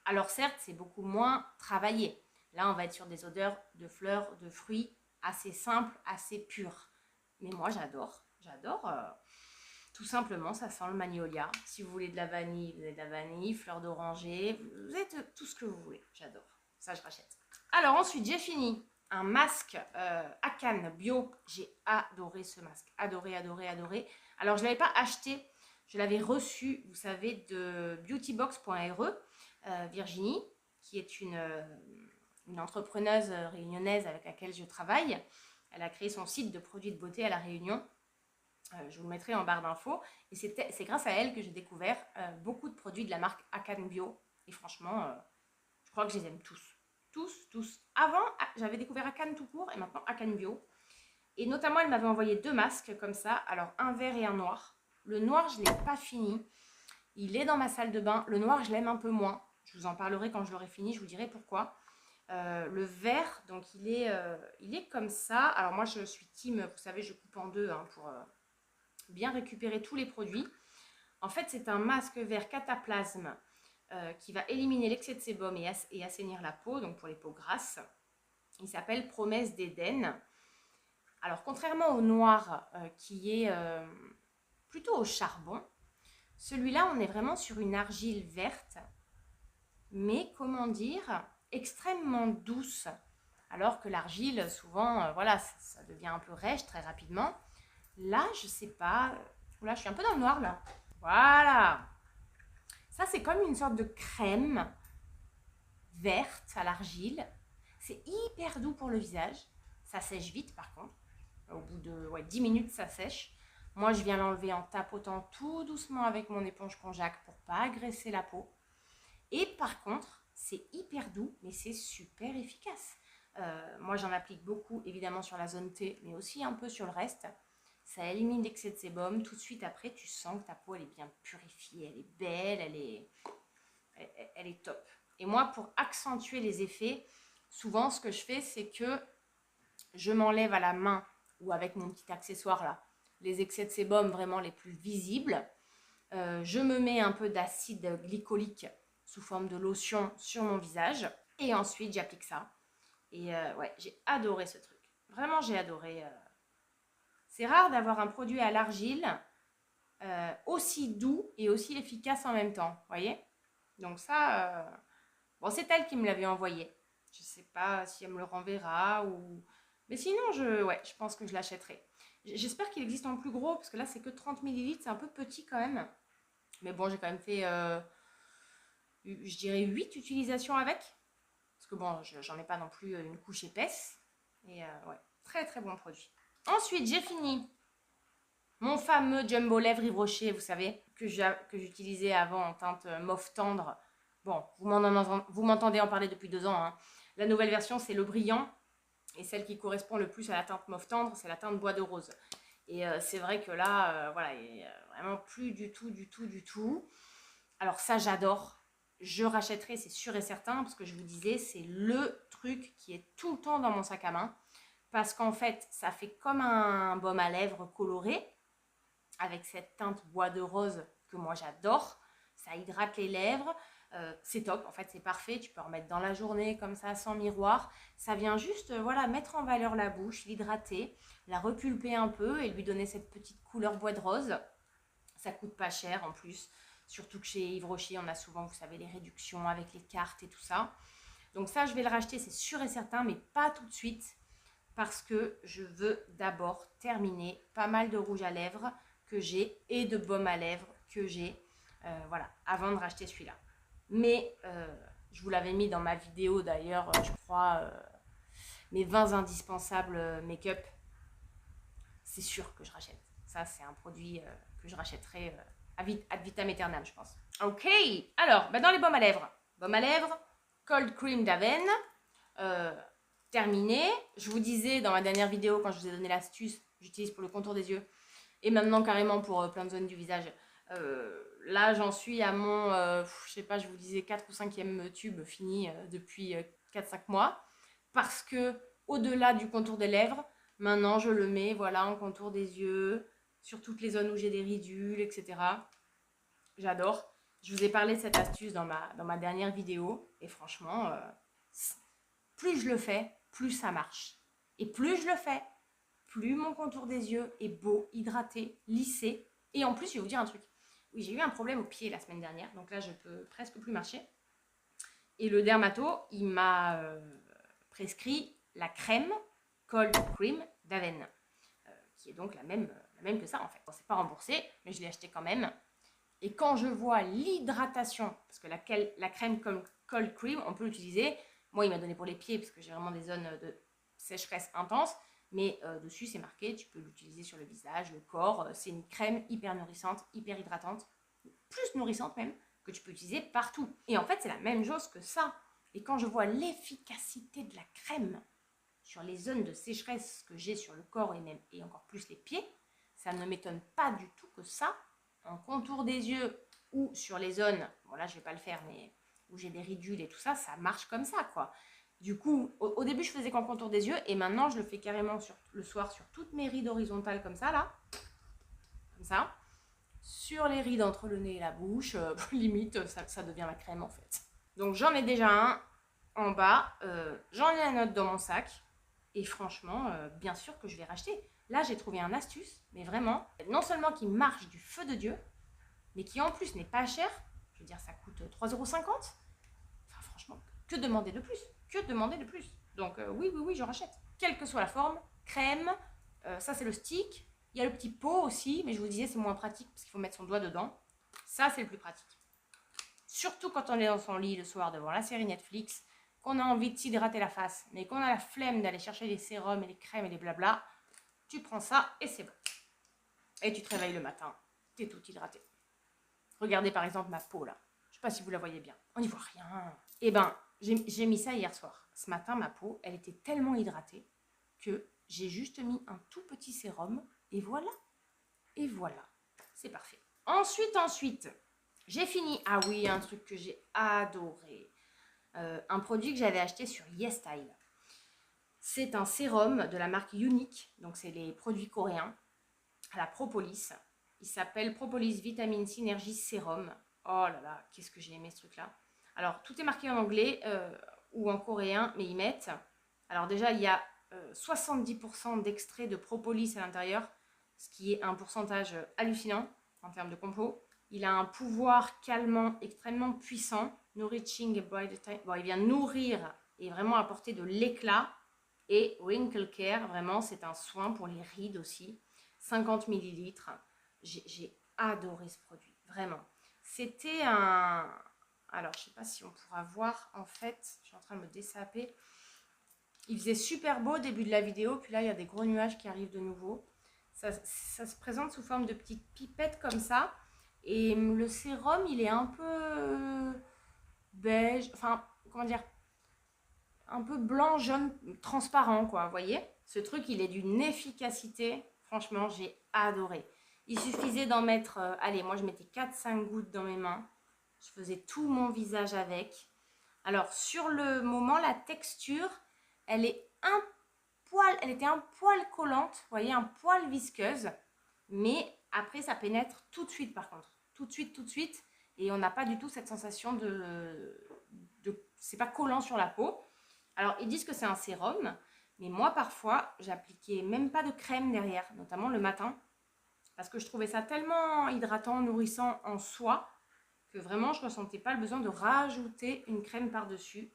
[SPEAKER 1] Alors certes, c'est beaucoup moins travaillé. Là, on va être sur des odeurs de fleurs, de fruits assez simples, assez pures. Mais moi, j'adore. Tout simplement, ça sent le magnolia. Si vous voulez de la vanille, vous avez de la vanille, fleur d'oranger, vous avez tout ce que vous voulez. J'adore. Ça, je rachète. Alors ensuite, j'ai fini un masque Akan bio. J'ai adoré ce masque. Adoré. Alors, je ne l'avais pas acheté. Je l'avais reçu, vous savez, de beautybox.re, Virginie, qui est une entrepreneuse réunionnaise avec laquelle je travaille. Elle a créé son site de produits de beauté à La Réunion. Je vous le mettrai en barre d'infos. Et c'est grâce à elle que j'ai découvert beaucoup de produits de la marque Akan Bio. Et franchement, je crois que je les aime tous. Tous. Avant, j'avais découvert Akan tout court et maintenant Akan Bio. Et notamment, elle m'avait envoyé 2 masques comme ça. Alors, un vert et un noir. Le noir, je ne l'ai pas fini. Il est dans ma salle de bain. Le noir, je l'aime un peu moins. Je vous en parlerai quand je l'aurai fini. Je vous dirai pourquoi. Le vert, donc il est comme ça. Alors moi, je suis team, vous savez, je coupe en deux pour bien récupérer tous les produits. En fait, c'est un masque vert cataplasme qui va éliminer l'excès de sébum et assainir la peau, donc pour les peaux grasses. Il s'appelle Promesse d'Éden. Alors, contrairement au noir qui est plutôt au charbon, celui-là, on est vraiment sur une argile verte, mais comment dire, extrêmement douce. Alors que l'argile, souvent, voilà, ça devient un peu rêche très rapidement. Là, je sais pas. Là, je suis un peu dans le noir, là. Voilà. Ça, c'est comme une sorte de crème verte à l'argile. C'est hyper doux pour le visage. Ça sèche vite, par contre. Au bout de 10 minutes, ça sèche. Moi, je viens l'enlever en tapotant tout doucement avec mon éponge konjac pour pas agresser la peau. Et par contre, c'est hyper doux, mais c'est super efficace. Moi, j'en applique beaucoup, évidemment, sur la zone T, mais aussi un peu sur le reste. Ça élimine l'excès de sébum. Tout de suite après, tu sens que ta peau, elle est bien purifiée, elle est belle, elle est top. Et moi, pour accentuer les effets, souvent, ce que je fais, c'est que je m'enlève à la main ou avec mon petit accessoire là, les excès de sébum vraiment les plus visibles. Je me mets un peu d'acide glycolique sous forme de lotion sur mon visage. Et ensuite, j'applique ça. Et ouais, j'ai adoré ce truc. Vraiment, j'ai adoré. C'est rare d'avoir un produit à l'argile aussi doux et aussi efficace en même temps. Vous voyez? Donc ça, bon, c'est elle qui me l'avait envoyé. Je ne sais pas si elle me le renverra ou... Mais sinon, ouais, je pense que je l'achèterai. J'espère qu'il existe en plus gros, parce que là, c'est que 30 ml, c'est un peu petit quand même. Mais bon, j'ai quand même fait, je dirais, 8 utilisations avec. Parce que bon, j'en ai pas non plus une couche épaisse. Et ouais, très très bon produit. Ensuite, j'ai fini mon fameux Jumbo Lèvres Yves Rocher, vous savez, que j'utilisais avant en teinte mauve tendre. Bon, vous m'entendez en parler depuis 2 ans. Hein. La nouvelle version, c'est le brillant. Et celle qui correspond le plus à la teinte mauve tendre, c'est la teinte bois de rose. Et c'est vrai que là, voilà, il n'y a vraiment plus du tout. Alors ça, j'adore. Je rachèterai, c'est sûr et certain, parce que je vous disais, c'est le truc qui est tout le temps dans mon sac à main. Parce qu'en fait, ça fait comme un baume à lèvres coloré, avec cette teinte bois de rose que moi j'adore. Ça hydrate les lèvres. C'est top, en fait c'est parfait, tu peux en mettre dans la journée comme ça sans miroir, ça vient juste voilà, mettre en valeur la bouche, l'hydrater, la repulper un peu et lui donner cette petite couleur bois de rose. Ça coûte pas cher en plus, surtout que chez Yves Rocher on a souvent, vous savez, les réductions avec les cartes et tout ça. Donc ça je vais le racheter, c'est sûr et certain, mais pas tout de suite parce que je veux d'abord terminer pas mal de rouge à lèvres que j'ai et de baume à lèvres que j'ai, voilà, avant de racheter celui-là. Mais je vous l'avais mis dans ma vidéo d'ailleurs, je crois, mes 20 indispensables make-up. C'est sûr que je rachète. Ça, c'est un produit que je rachèterai ad vitam aeternam, je pense. Ok, alors, bah dans les baumes à lèvres, Cold Cream d'Avène, terminé. Je vous disais dans ma dernière vidéo, quand je vous ai donné l'astuce, j'utilise pour le contour des yeux, et maintenant carrément pour plein de zones du visage. Là, j'en suis à mon, je sais pas, je vous disais 4 ou 5e tube fini depuis 4-5 mois. Parce que, au-delà du contour des lèvres, maintenant, je le mets, voilà, en contour des yeux, sur toutes les zones où j'ai des ridules, etc. J'adore. Je vous ai parlé de cette astuce dans ma dernière vidéo. Et franchement, plus je le fais, plus ça marche. Et plus je le fais, plus mon contour des yeux est beau, hydraté, lissé. Et en plus, je vais vous dire un truc. Oui, j'ai eu un problème au pied la semaine dernière, donc là, je peux presque plus marcher. Et le dermato, il m'a prescrit la crème Cold Cream d'Avène, qui est donc la même que ça, en fait. Bon, c'est pas remboursé, mais je l'ai acheté quand même. Et quand je vois l'hydratation, parce que la crème Cold Cream, on peut l'utiliser. Moi, il m'a donné pour les pieds, parce que j'ai vraiment des zones de sécheresse intense. Mais dessus, c'est marqué, tu peux l'utiliser sur le visage, le corps. C'est une crème hyper nourrissante, hyper hydratante, plus nourrissante même, que tu peux utiliser partout. Et en fait, c'est la même chose que ça. Et quand je vois l'efficacité de la crème sur les zones de sécheresse que j'ai sur le corps et encore plus les pieds, ça ne m'étonne pas du tout que ça, en contour des yeux ou sur les zones, bon là je ne vais pas le faire, mais où j'ai des ridules et tout ça, ça marche comme ça, quoi. Du coup, au début, je faisais qu'en contour des yeux et maintenant, je le fais carrément le soir sur toutes mes rides horizontales comme ça, là. Comme ça. Sur les rides entre le nez et la bouche, limite, ça devient la crème en fait. Donc, j'en ai déjà un en bas. J'en ai un autre dans mon sac. Et franchement, bien sûr que je vais racheter. Là, j'ai trouvé un astuce, mais vraiment, non seulement qui marche du feu de Dieu, mais qui en plus n'est pas cher. Je veux dire, ça coûte 3,50 €. Enfin, franchement, que demander de plus? Que demander de plus? Donc oui, je rachète. Quelle que soit la forme, crème, ça c'est le stick. Il y a le petit pot aussi, mais je vous disais c'est moins pratique parce qu'il faut mettre son doigt dedans. Ça c'est le plus pratique. Surtout quand on est dans son lit le soir devant la série Netflix, qu'on a envie de s'hydrater la face, mais qu'on a la flemme d'aller chercher les sérums et les crèmes et les blabla, tu prends ça et c'est bon. et tu te réveilles le matin, tu es tout hydraté. Regardez par exemple ma peau là. Je ne sais pas si vous la voyez bien. On n'y voit rien. Eh ben, j'ai mis ça hier soir. Ce matin, ma peau, elle était tellement hydratée que j'ai juste mis un tout petit sérum. Et voilà. Et voilà. C'est parfait. Ensuite, j'ai fini. Ah oui, un truc que j'ai adoré. Un produit que j'avais acheté sur YesStyle. C'est un sérum de la marque Unique. Donc, c'est les produits coréens. À la propolis. Il s'appelle Propolis Vitamine Synergie Sérum. Oh là là, qu'est-ce que j'ai aimé ce truc-là. Alors, tout est marqué en anglais ou en coréen, mais ils mettent. Alors déjà, il y a 70% d'extrait de propolis à l'intérieur, ce qui est un pourcentage hallucinant en termes de compo. Il a un pouvoir calmant extrêmement puissant. Nourishing Bright Time. Bon, il vient nourrir et vraiment apporter de l'éclat. Et Wrinkle Care, vraiment, c'est un soin pour les rides aussi. 50 ml. J'ai adoré ce produit, vraiment. C'était un... Alors, je ne sais pas si on pourra voir, en fait, je suis en train de me dessaper. Il faisait super beau au début de la vidéo, puis là, il y a des gros nuages qui arrivent de nouveau. Ça se présente sous forme de petites pipettes comme ça. Et le sérum, il est un peu beige, enfin, comment dire, un peu blanc, jaune, transparent, quoi, vous voyez? Ce truc, il est d'une efficacité, franchement, j'ai adoré. Il suffisait d'en mettre, allez, moi je mettais 4-5 gouttes dans mes mains. Je faisais tout mon visage avec. Alors, sur le moment, la texture, elle était un poil collante, vous voyez, un poil visqueuse. Mais après, ça pénètre tout de suite, par contre. Tout de suite. Et on n'a pas du tout cette sensation c'est pas collant sur la peau. Alors, ils disent que c'est un sérum. Mais moi, parfois, j'appliquais même pas de crème derrière, notamment le matin. Parce que je trouvais ça tellement hydratant, nourrissant en soi, que vraiment, je ne ressentais pas le besoin de rajouter une crème par-dessus.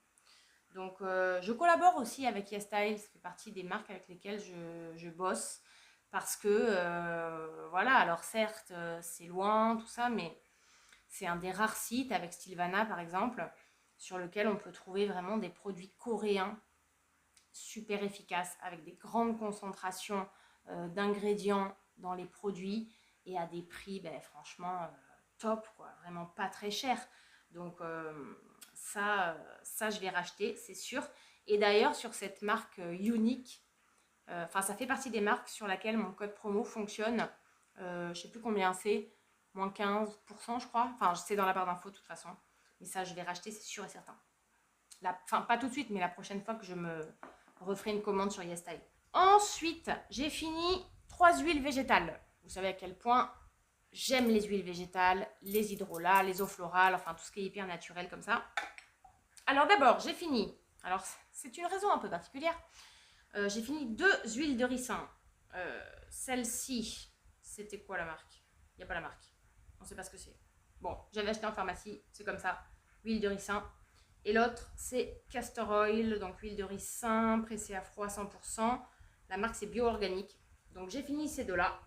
[SPEAKER 1] Donc, je collabore aussi avec YesStyle. Ça fait partie des marques avec lesquelles je bosse. Parce que, voilà, alors certes, c'est loin, tout ça, mais c'est un des rares sites, avec Stilvana par exemple, sur lequel on peut trouver vraiment des produits coréens super efficaces, avec des grandes concentrations d'ingrédients dans les produits et à des prix, ben, franchement, top, quoi, vraiment pas très cher. Donc ça, je vais racheter, c'est sûr. Et d'ailleurs, sur cette marque Unique, enfin, ça fait partie des marques sur laquelle mon code promo fonctionne. Je sais plus combien c'est, moins 15%, je crois. Enfin, c'est dans la barre d'infos de toute façon. Mais ça, je vais racheter, c'est sûr et certain. Enfin, pas tout de suite, mais la prochaine fois que je me referai une commande sur YesStyle. Ensuite, j'ai fini 3 huiles végétales. Vous savez à quel point j'aime les huiles végétales, les hydrolats, les eaux florales, enfin tout ce qui est hyper naturel comme ça. Alors d'abord, j'ai fini. Alors, c'est une raison un peu particulière. J'ai fini 2 huiles de ricin. Celle-ci, c'était quoi la marque? Il n'y a pas la marque. On ne sait pas ce que c'est. Bon, j'avais acheté en pharmacie, c'est comme ça. Huile de ricin. Et l'autre, c'est Castor Oil, donc huile de ricin, pressée à froid 100%. La marque, c'est bio-organique. Donc, j'ai fini ces deux-là.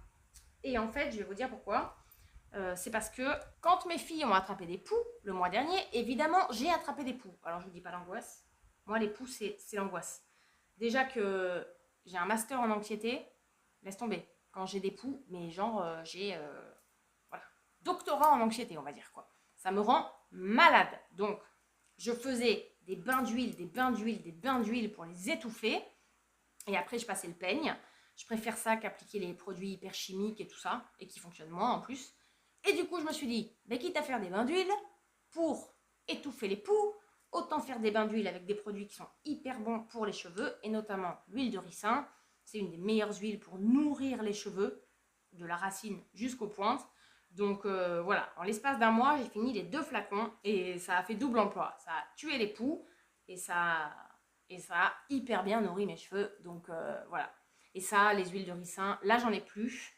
[SPEAKER 1] Et en fait, je vais vous dire pourquoi. C'est parce que quand mes filles ont attrapé des poux le mois dernier, évidemment, j'ai attrapé des poux. Alors, je ne vous dis pas l'angoisse. Moi, les poux, c'est l'angoisse. Déjà que j'ai un master en anxiété, laisse tomber. Quand j'ai des poux, mais genre, j'ai voilà, doctorat en anxiété, on va dire, quoi. Ça me rend malade. Donc, je faisais des bains d'huile pour les étouffer. Et après, je passais le peigne. Je préfère ça qu'appliquer les produits hyper chimiques et tout ça, et qui fonctionnent moins en plus. Et du coup, je me suis dit, quitte à faire des bains d'huile pour étouffer les poux, autant faire des bains d'huile avec des produits qui sont hyper bons pour les cheveux, et notamment l'huile de ricin. C'est une des meilleures huiles pour nourrir les cheveux, de la racine jusqu'aux pointes. Donc voilà, en l'espace d'un mois, j'ai fini les 2 flacons et ça a fait double emploi. Ça a tué les poux et ça a hyper bien nourri mes cheveux. Donc voilà. Et ça, les huiles de ricin, là j'en ai plus,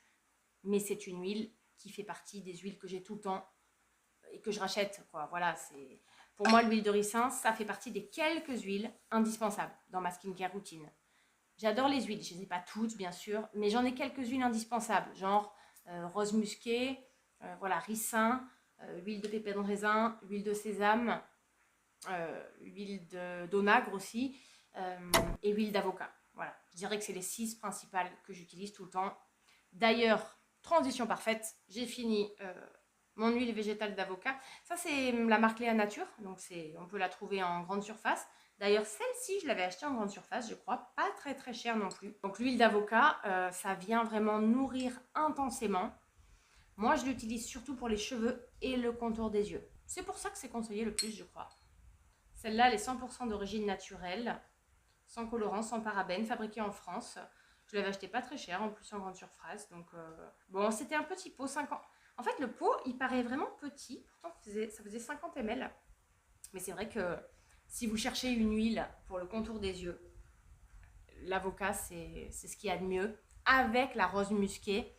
[SPEAKER 1] mais c'est une huile qui fait partie des huiles que j'ai tout le temps et que je rachète, quoi. Voilà, c'est... Pour moi, l'huile de ricin, ça fait partie des quelques huiles indispensables dans ma skincare routine. J'adore les huiles, je ne les ai pas toutes, bien sûr, mais j'en ai quelques huiles indispensables, genre rose musqué, voilà, ricin, huile de pépins de raisin, huile de sésame, huile d'onagre aussi, et huile d'avocat. Voilà, je dirais que c'est les 6 principales que j'utilise tout le temps. D'ailleurs, transition parfaite. J'ai fini mon huile végétale d'avocat. Ça, c'est la marque Léa Nature. Donc, on peut la trouver en grande surface. D'ailleurs, celle-ci, je l'avais achetée en grande surface, je crois. Pas très, très cher non plus. Donc, l'huile d'avocat, ça vient vraiment nourrir intensément. Moi, je l'utilise surtout pour les cheveux et le contour des yeux. C'est pour ça que c'est conseillé le plus, je crois. Celle-là, elle est 100% d'origine naturelle, sans colorant, sans parabènes, fabriquée en France. Je l'avais acheté pas très cher, en plus en grande surface. Donc, bon, c'était un petit pot, 50. En fait, le pot, il paraît vraiment petit. Pourtant, ça faisait 50 ml. Mais c'est vrai que si vous cherchez une huile pour le contour des yeux, l'avocat, c'est ce qu'il y a de mieux. Avec la rose musquée.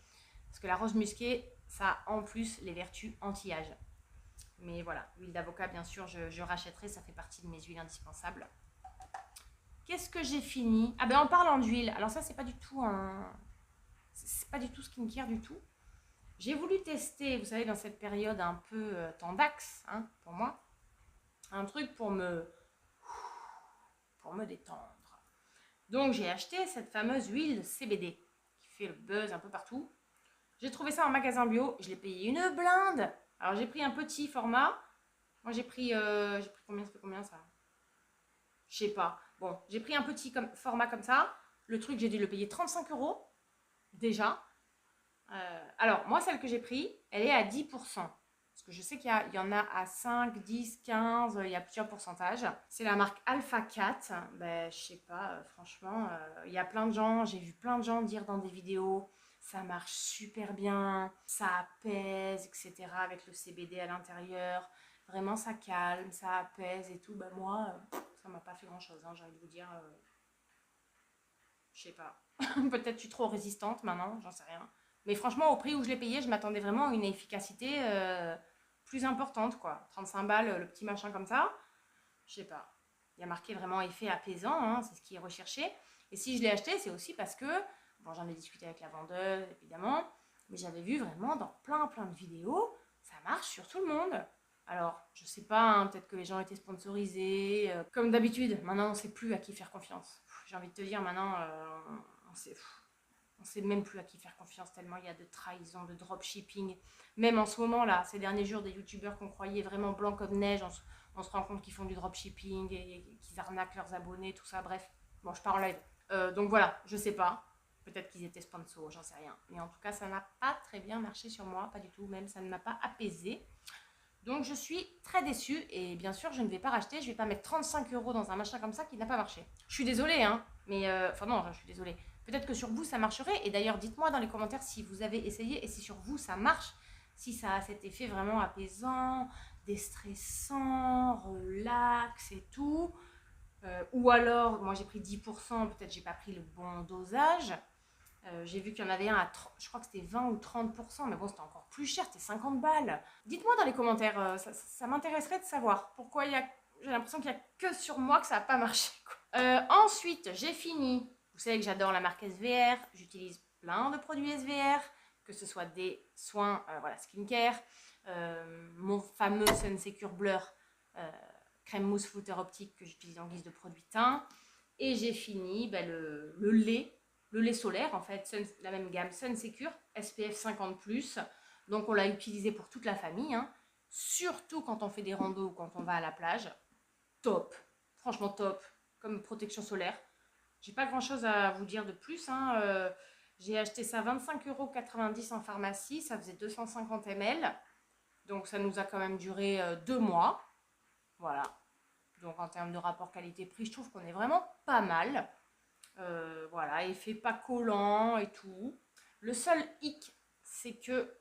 [SPEAKER 1] Parce que la rose musquée, ça a en plus les vertus anti-âge. Mais voilà, l'huile d'avocat, bien sûr, je rachèterai. Ça fait partie de mes huiles indispensables. Qu'est-ce que j'ai fini? Ah ben en parlant d'huile, alors ça c'est pas du tout c'est pas du tout skincare du tout. J'ai voulu tester, vous savez, dans cette période un peu tendax, hein, pour moi, un truc pour me détendre. Donc j'ai acheté cette fameuse huile CBD qui fait le buzz un peu partout. J'ai trouvé ça en magasin bio, je l'ai payé une blinde. Alors j'ai pris un petit format. Moi j'ai pris combien, ça fait combien ça? Je sais pas. Bon, j'ai pris un petit format comme ça. Le truc, j'ai dû le payer 35 € déjà. Alors, moi, celle que j'ai pris, elle est à 10%. Parce que je sais qu'il y en a à 5, 10, 15, il y a plusieurs pourcentages. C'est la marque Alpha 4. Ben, je sais pas, franchement, il y a plein de gens, j'ai vu plein de gens dire dans des vidéos, ça marche super bien, ça apaise, etc. avec le CBD à l'intérieur. Vraiment, ça calme, ça apaise et tout. Ben, moi, ça m'a pas fait grand-chose, hein, j'ai envie de vous dire. Je sais pas. Peut-être je suis trop résistante maintenant, j'en sais rien. Mais franchement, au prix où je l'ai payé, je m'attendais vraiment à une efficacité plus importante, quoi. 35 balles, le petit machin comme ça. Je sais pas. Il y a marqué vraiment effet apaisant, hein, c'est ce qui est recherché. Et si je l'ai acheté, c'est aussi parce que, bon, j'en ai discuté avec la vendeuse, évidemment, mais j'avais vu vraiment dans plein de vidéos, ça marche sur tout le monde. Alors, je sais pas, hein, peut-être que les gens étaient sponsorisés. Comme d'habitude, maintenant, on sait plus à qui faire confiance. J'ai envie de te dire, maintenant, on sait même plus à qui faire confiance tellement il y a de trahison, de dropshipping. Même en ce moment, là, ces derniers jours, des youtubeurs qu'on croyait vraiment blancs comme neige, on se rend compte qu'ils font du dropshipping et qu'ils arnaquent leurs abonnés, tout ça, bref. Bon, je pars en live. Donc voilà, je sais pas. Peut-être qu'ils étaient sponsors, j'en sais rien. Mais en tout cas, ça n'a pas très bien marché sur moi, pas du tout. Même, ça ne m'a pas apaisée. Donc je suis très déçue et bien sûr je ne vais pas racheter, je ne vais pas mettre 35 € dans un machin comme ça qui n'a pas marché. Je suis désolée, hein, mais enfin non, je suis désolée. Peut-être que sur vous ça marcherait et d'ailleurs dites-moi dans les commentaires si vous avez essayé et si sur vous ça marche, si ça a cet effet vraiment apaisant, déstressant, relax et tout. Ou alors, moi j'ai pris 10%, peut-être j'ai pas pris le bon dosage. J'ai vu qu'il y en avait un à, je crois que c'était 20 ou 30%, mais bon, c'était encore plus cher, c'était 50 balles. Dites-moi dans les commentaires, ça m'intéresserait de savoir pourquoi j'ai l'impression qu'il n'y a que sur moi que ça n'a pas marché, quoi. Ensuite, j'ai fini. Vous savez que j'adore la marque SVR, j'utilise plein de produits SVR, que ce soit des soins, voilà, skincare, mon fameux Sun Secure Blur, crème mousse flouteur optique que j'utilise en guise de produit teint. Et j'ai fini le lait solaire, en fait, la même gamme Sun Secure, SPF 50+. Donc, on l'a utilisé pour toute la famille, hein. Surtout quand on fait des randos ou quand on va à la plage. Top, franchement top, comme protection solaire. J'ai pas grand-chose à vous dire de plus, hein. J'ai acheté ça 25,90 € en pharmacie, ça faisait 250 ml. Donc, ça nous a quand même duré 2 mois. Voilà. Donc, en termes de rapport qualité-prix, je trouve qu'on est vraiment pas mal. Voilà, effet pas collant et tout. Le seul hic, c'est que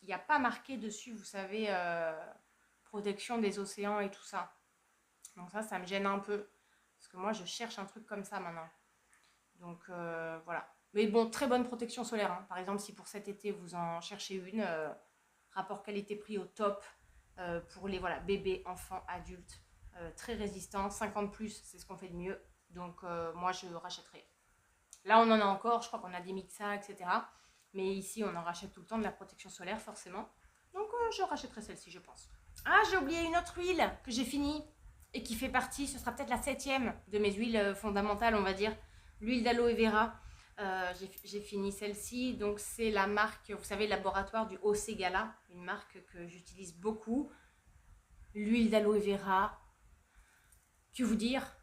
[SPEAKER 1] il n'y a pas marqué dessus, vous savez, protection des océans et tout ça. Donc ça me gêne un peu. Parce que moi, je cherche un truc comme ça maintenant. Donc voilà. Mais bon, très bonne protection solaire, hein. Par exemple, si pour cet été, vous en cherchez une, rapport qualité-prix au top, pour les bébés, enfants, adultes, très résistants, 50+, c'est ce qu'on fait de mieux. Donc moi je rachèterai. Là on en a encore, je crois qu'on a des Mixa, etc. Mais ici on en rachète tout le temps de la protection solaire forcément. Donc je rachèterai celle-ci je pense. Ah, j'ai oublié une autre huile que j'ai finie et qui fait partie, ce sera peut-être la 7e de mes huiles fondamentales on va dire. L'huile d'aloe vera. J'ai fini celle-ci. Donc, c'est la marque, vous savez, Laboratoire du OC Gala, une marque que j'utilise beaucoup. L'huile d'aloe vera. Que vous dire?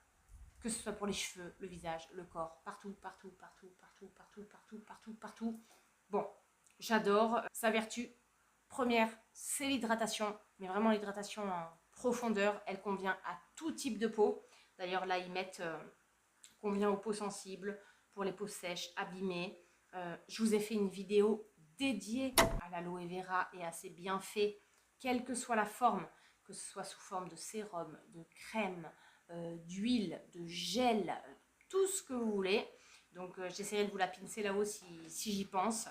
[SPEAKER 1] Que ce soit pour les cheveux, le visage, le corps, partout, partout, partout, partout, partout, partout, partout, partout. Bon, j'adore. Sa vertu première, c'est l'hydratation, mais vraiment l'hydratation en profondeur. Elle convient à tout type de peau. D'ailleurs, là, ils mettent convient aux peaux sensibles, pour les peaux sèches, abîmées. Je vous ai fait une vidéo dédiée à l'aloe vera et à ses bienfaits, quelle que soit la forme, que ce soit sous forme de sérum, de crème, d'huile, de gel, tout ce que vous voulez. Donc j'essaierai de vous la pincer là-haut si j'y pense.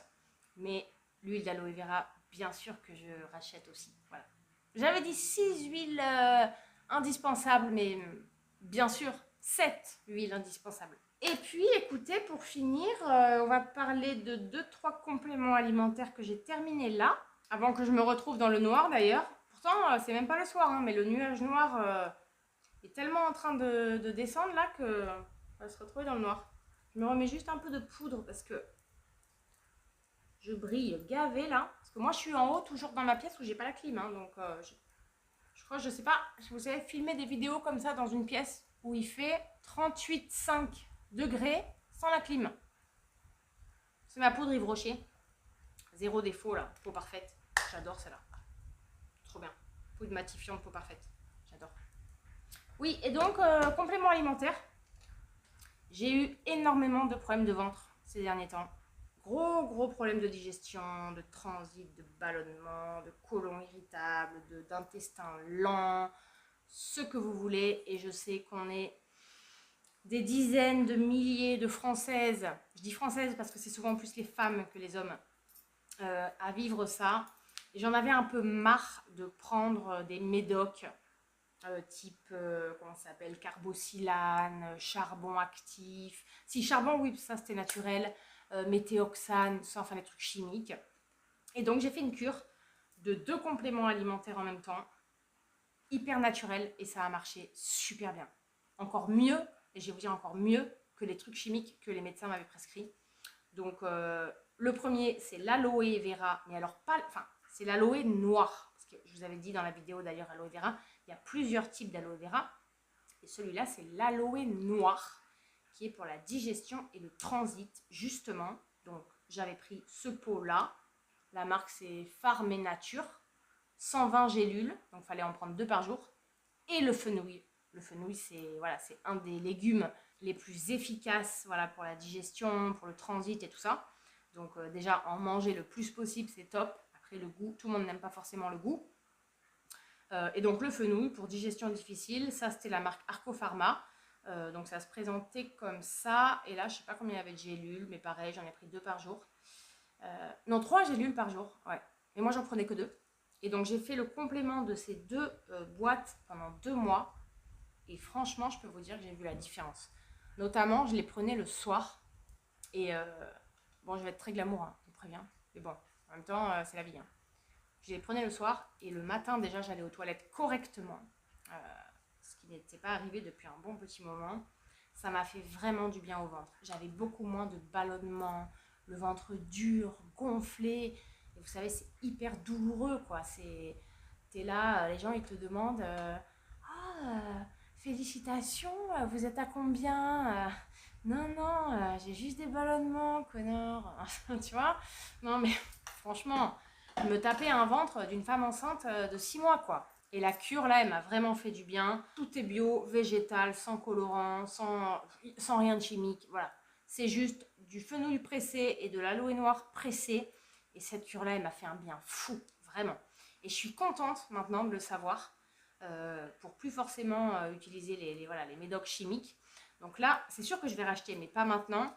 [SPEAKER 1] Mais l'huile d'aloe vera, bien sûr que je rachète aussi. Voilà. J'avais dit 6 huiles indispensables, mais bien sûr 7 huiles indispensables. Et puis écoutez, pour finir, on va parler de 2-3 compléments alimentaires que j'ai terminés là, avant que je me retrouve dans le noir d'ailleurs. Pourtant, c'est même pas le soir, hein, mais le nuage noir est tellement en train de descendre là que on va se retrouver dans le noir. Je me remets juste un peu de poudre parce que je brille gavé là. Parce que moi je suis en haut, toujours dans ma pièce où j'ai pas la clim. Hein, donc je crois, je sais pas, si vous savez filmer des vidéos comme ça dans une pièce où il fait 38,5 degrés sans la clim. C'est ma poudre Yves Rocher. Zéro défaut là, peau parfaite. J'adore celle-là. Trop bien. Poudre matifiante, peau parfaite. J'adore. Oui, et donc, complément alimentaire. J'ai eu énormément de problèmes de ventre ces derniers temps. Gros problèmes de digestion, de transit, de ballonnement, de côlon irritable, d'intestin lent, ce que vous voulez. Et je sais qu'on est des dizaines de milliers de Françaises, je dis françaises parce que c'est souvent plus les femmes que les hommes, à vivre ça. Et j'en avais un peu marre de prendre des médocs type, comment ça s'appelle, carboxylane, charbon actif. Si, charbon, oui, ça c'était naturel, méthoxane, ça, enfin les trucs chimiques. Et donc j'ai fait une cure de 2 compléments alimentaires en même temps, hyper naturel, et ça a marché super bien. Encore mieux, et je vais vous dire encore mieux que les trucs chimiques que les médecins m'avaient prescrits. Donc le premier, c'est l'aloe vera, mais alors pas, enfin c'est l'aloe noir, parce que je vous avais dit dans la vidéo d'ailleurs aloe vera, il y a plusieurs types d'aloe vera, et celui-là c'est l'aloe noir, qui est pour la digestion et le transit justement. Donc j'avais pris ce pot-là, la marque c'est Farm Nature, 120 gélules, donc il fallait en prendre 2 par jour, et le fenouil. Le fenouil, c'est voilà, un des légumes les plus efficaces, voilà, pour la digestion, pour le transit et tout ça. Donc déjà, en manger le plus possible, c'est top. Après, le goût, tout le monde n'aime pas forcément le goût. Et donc le fenouil, pour digestion difficile, ça c'était la marque Arcopharma. Donc ça se présentait comme ça. Et là, je sais pas combien il y avait de gélules, mais pareil, j'en ai pris 2 par jour. Non, 3 gélules par jour, ouais. Mais moi, j'en prenais que 2. Et donc j'ai fait le complément de ces 2 boîtes pendant 2 mois. Et franchement, je peux vous dire que j'ai vu la différence. Notamment, je les prenais le soir. Et bon, je vais être très glamour, hein, je vous préviens. Mais bon, en même temps, c'est la vie. Hein. Je les prenais le soir et le matin, déjà, j'allais aux toilettes correctement. Ce qui n'était pas arrivé depuis un bon petit moment. Ça m'a fait vraiment du bien au ventre. J'avais beaucoup moins de ballonnement, le ventre dur, gonflé. Et vous savez, c'est hyper douloureux, quoi. T'es là, les gens, ils te demandent... félicitations, vous êtes à combien? Non, j'ai juste des ballonnements, connard. Tu vois? Non, mais franchement, je me tapais un ventre d'une femme enceinte de 6 mois, quoi. Et la cure, là, elle m'a vraiment fait du bien. Tout est bio, végétal, sans colorant, sans rien de chimique. Voilà. C'est juste du fenouil pressé et de l'aloe noir pressé. Et cette cure-là, elle m'a fait un bien fou, vraiment. Et je suis contente maintenant de le savoir. Pour plus forcément utiliser les médocs chimiques. Donc là, c'est sûr que je vais racheter, mais pas maintenant,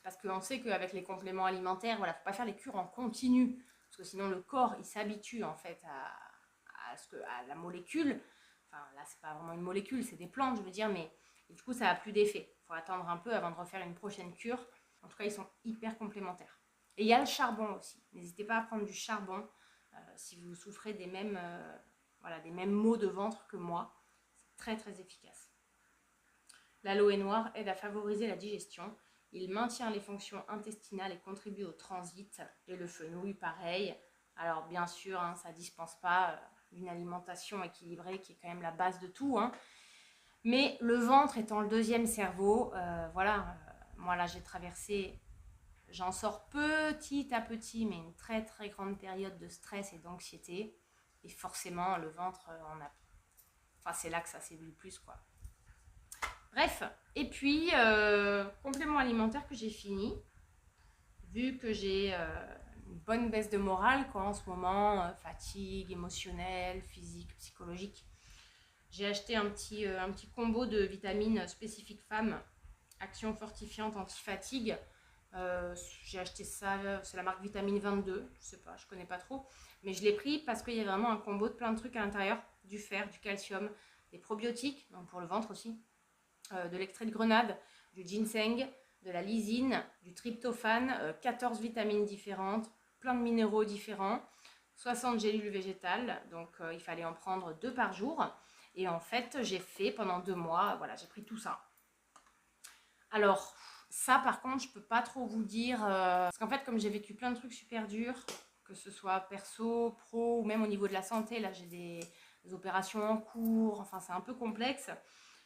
[SPEAKER 1] parce qu'on sait qu'avec les compléments alimentaires, voilà, faut pas faire les cures en continu, parce que sinon le corps, il s'habitue en fait à la molécule. Enfin, là, c'est pas vraiment une molécule, c'est des plantes, je veux dire, mais du coup, ça a plus d'effet. Il faut attendre un peu avant de refaire une prochaine cure. En tout cas, ils sont hyper complémentaires. Et il y a le charbon aussi. N'hésitez pas à prendre du charbon si vous souffrez des mêmes... Voilà, des mêmes maux de ventre que moi. C'est très efficace. L'aloe noir aide à favoriser la digestion Il maintient les fonctions intestinales et contribue au transit. Et le fenouil, pareil. Alors bien sûr, hein, ça ne dispense pas une alimentation équilibrée qui est quand même la base de tout. Hein. Mais le ventre étant le deuxième cerveau, voilà, moi là j'ai traversé, j'en sors petit à petit, mais une très très grande période de stress et d'anxiété. Et forcément, le ventre, c'est là que ça séduit le plus, quoi. Bref, et puis, complément alimentaire que j'ai fini, vu que j'ai une bonne baisse de morale, quoi, en ce moment, fatigue émotionnelle, physique, psychologique. J'ai acheté un petit combo de vitamines spécifiques femmes, action fortifiante anti-fatigue. J'ai acheté ça, c'est la marque Vitamine 22, je sais pas, je connais pas trop. Mais je l'ai pris parce qu'il y a vraiment un combo de plein de trucs à l'intérieur, du fer, du calcium, des probiotiques, donc pour le ventre aussi, de l'extrait de grenade, du ginseng, de la lysine, du tryptophane, 14 vitamines différentes, plein de minéraux différents, 60 gélules végétales, donc il fallait en prendre 2 par jour. Et en fait, j'ai fait pendant 2 mois, voilà, j'ai pris tout ça. Alors, ça par contre, je peux pas trop vous dire, parce qu'en fait, comme j'ai vécu plein de trucs super durs, que ce soit perso, pro, ou même au niveau de la santé, là j'ai des opérations en cours, enfin c'est un peu complexe.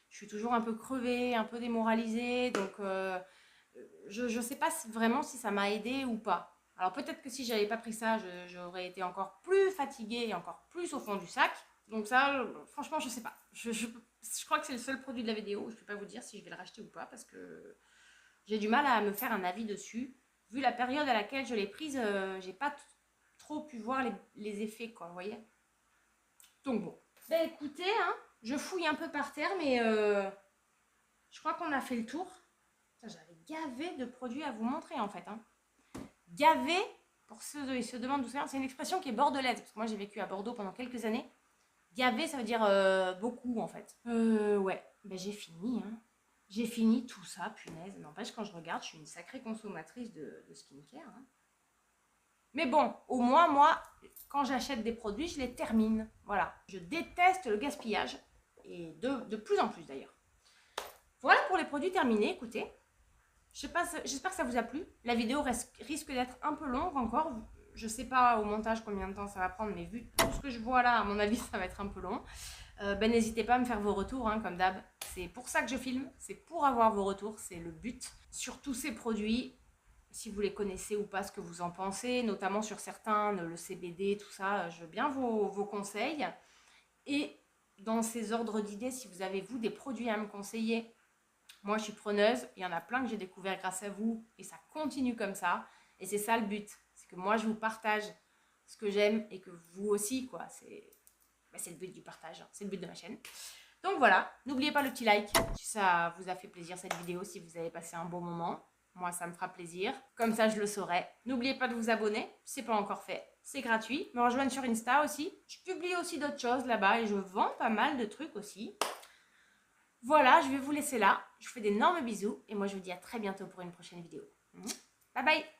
[SPEAKER 1] Je suis toujours un peu crevée, un peu démoralisée, donc je ne sais pas vraiment si ça m'a aidée ou pas. Alors peut-être que si j'avais pas pris ça, j'aurais été encore plus fatiguée et encore plus au fond du sac. Donc ça, franchement, je sais pas. Je crois que c'est le seul produit de la vidéo. Je ne peux pas vous dire si je vais le racheter ou pas parce que j'ai du mal à me faire un avis dessus. Vu la période à laquelle je l'ai prise, j'ai pas trop pu voir les effets, quoi, vous voyez. Donc bon. Ben écoutez, hein, je fouille un peu par terre, mais je crois qu'on a fait le tour. J'avais gavé de produits à vous montrer en fait. Hein. Gavé, pour ceux qui se demandent d'où ça vient, c'est une expression qui est bordelaise. Parce que moi j'ai vécu à Bordeaux pendant quelques années. Gavé, ça veut dire beaucoup en fait. Ouais, ben j'ai fini. Hein. J'ai fini tout ça, punaise. N'empêche, quand je regarde, je suis une sacrée consommatrice de skincare. Hein. Mais bon, au moins, moi, quand j'achète des produits, je les termine. Voilà. Je déteste le gaspillage. Et de plus en plus d'ailleurs. Voilà pour les produits terminés, écoutez. J'espère que ça vous a plu. La vidéo risque d'être un peu longue encore. Je ne sais pas au montage combien de temps ça va prendre, mais vu tout ce que je vois là, à mon avis, ça va être un peu long. N'hésitez pas à me faire vos retours, hein, comme d'hab. C'est pour ça que je filme, c'est pour avoir vos retours, c'est le but. Sur tous ces produits, si vous les connaissez ou pas, ce que vous en pensez, notamment sur certains, le CBD, tout ça, je veux bien vos conseils. Et dans ces ordres d'idées, si vous avez, vous, des produits à me conseiller, moi, je suis preneuse. Il y en a plein que j'ai découvert grâce à vous et ça continue comme ça. Et c'est ça le but. C'est que moi, je vous partage ce que j'aime et que vous aussi, quoi. C'est le but du partage. Hein. C'est le but de ma chaîne. Donc voilà. N'oubliez pas le petit like si ça vous a fait plaisir cette vidéo, si vous avez passé un bon moment. Moi, ça me fera plaisir. Comme ça, je le saurai. N'oubliez pas de vous abonner si ce n'est pas encore fait. C'est gratuit. Me rejoindre sur Insta aussi. Je publie aussi d'autres choses là-bas et je vends pas mal de trucs aussi. Voilà, je vais vous laisser là. Je vous fais d'énormes bisous et moi je vous dis à très bientôt pour une prochaine vidéo. Bye bye!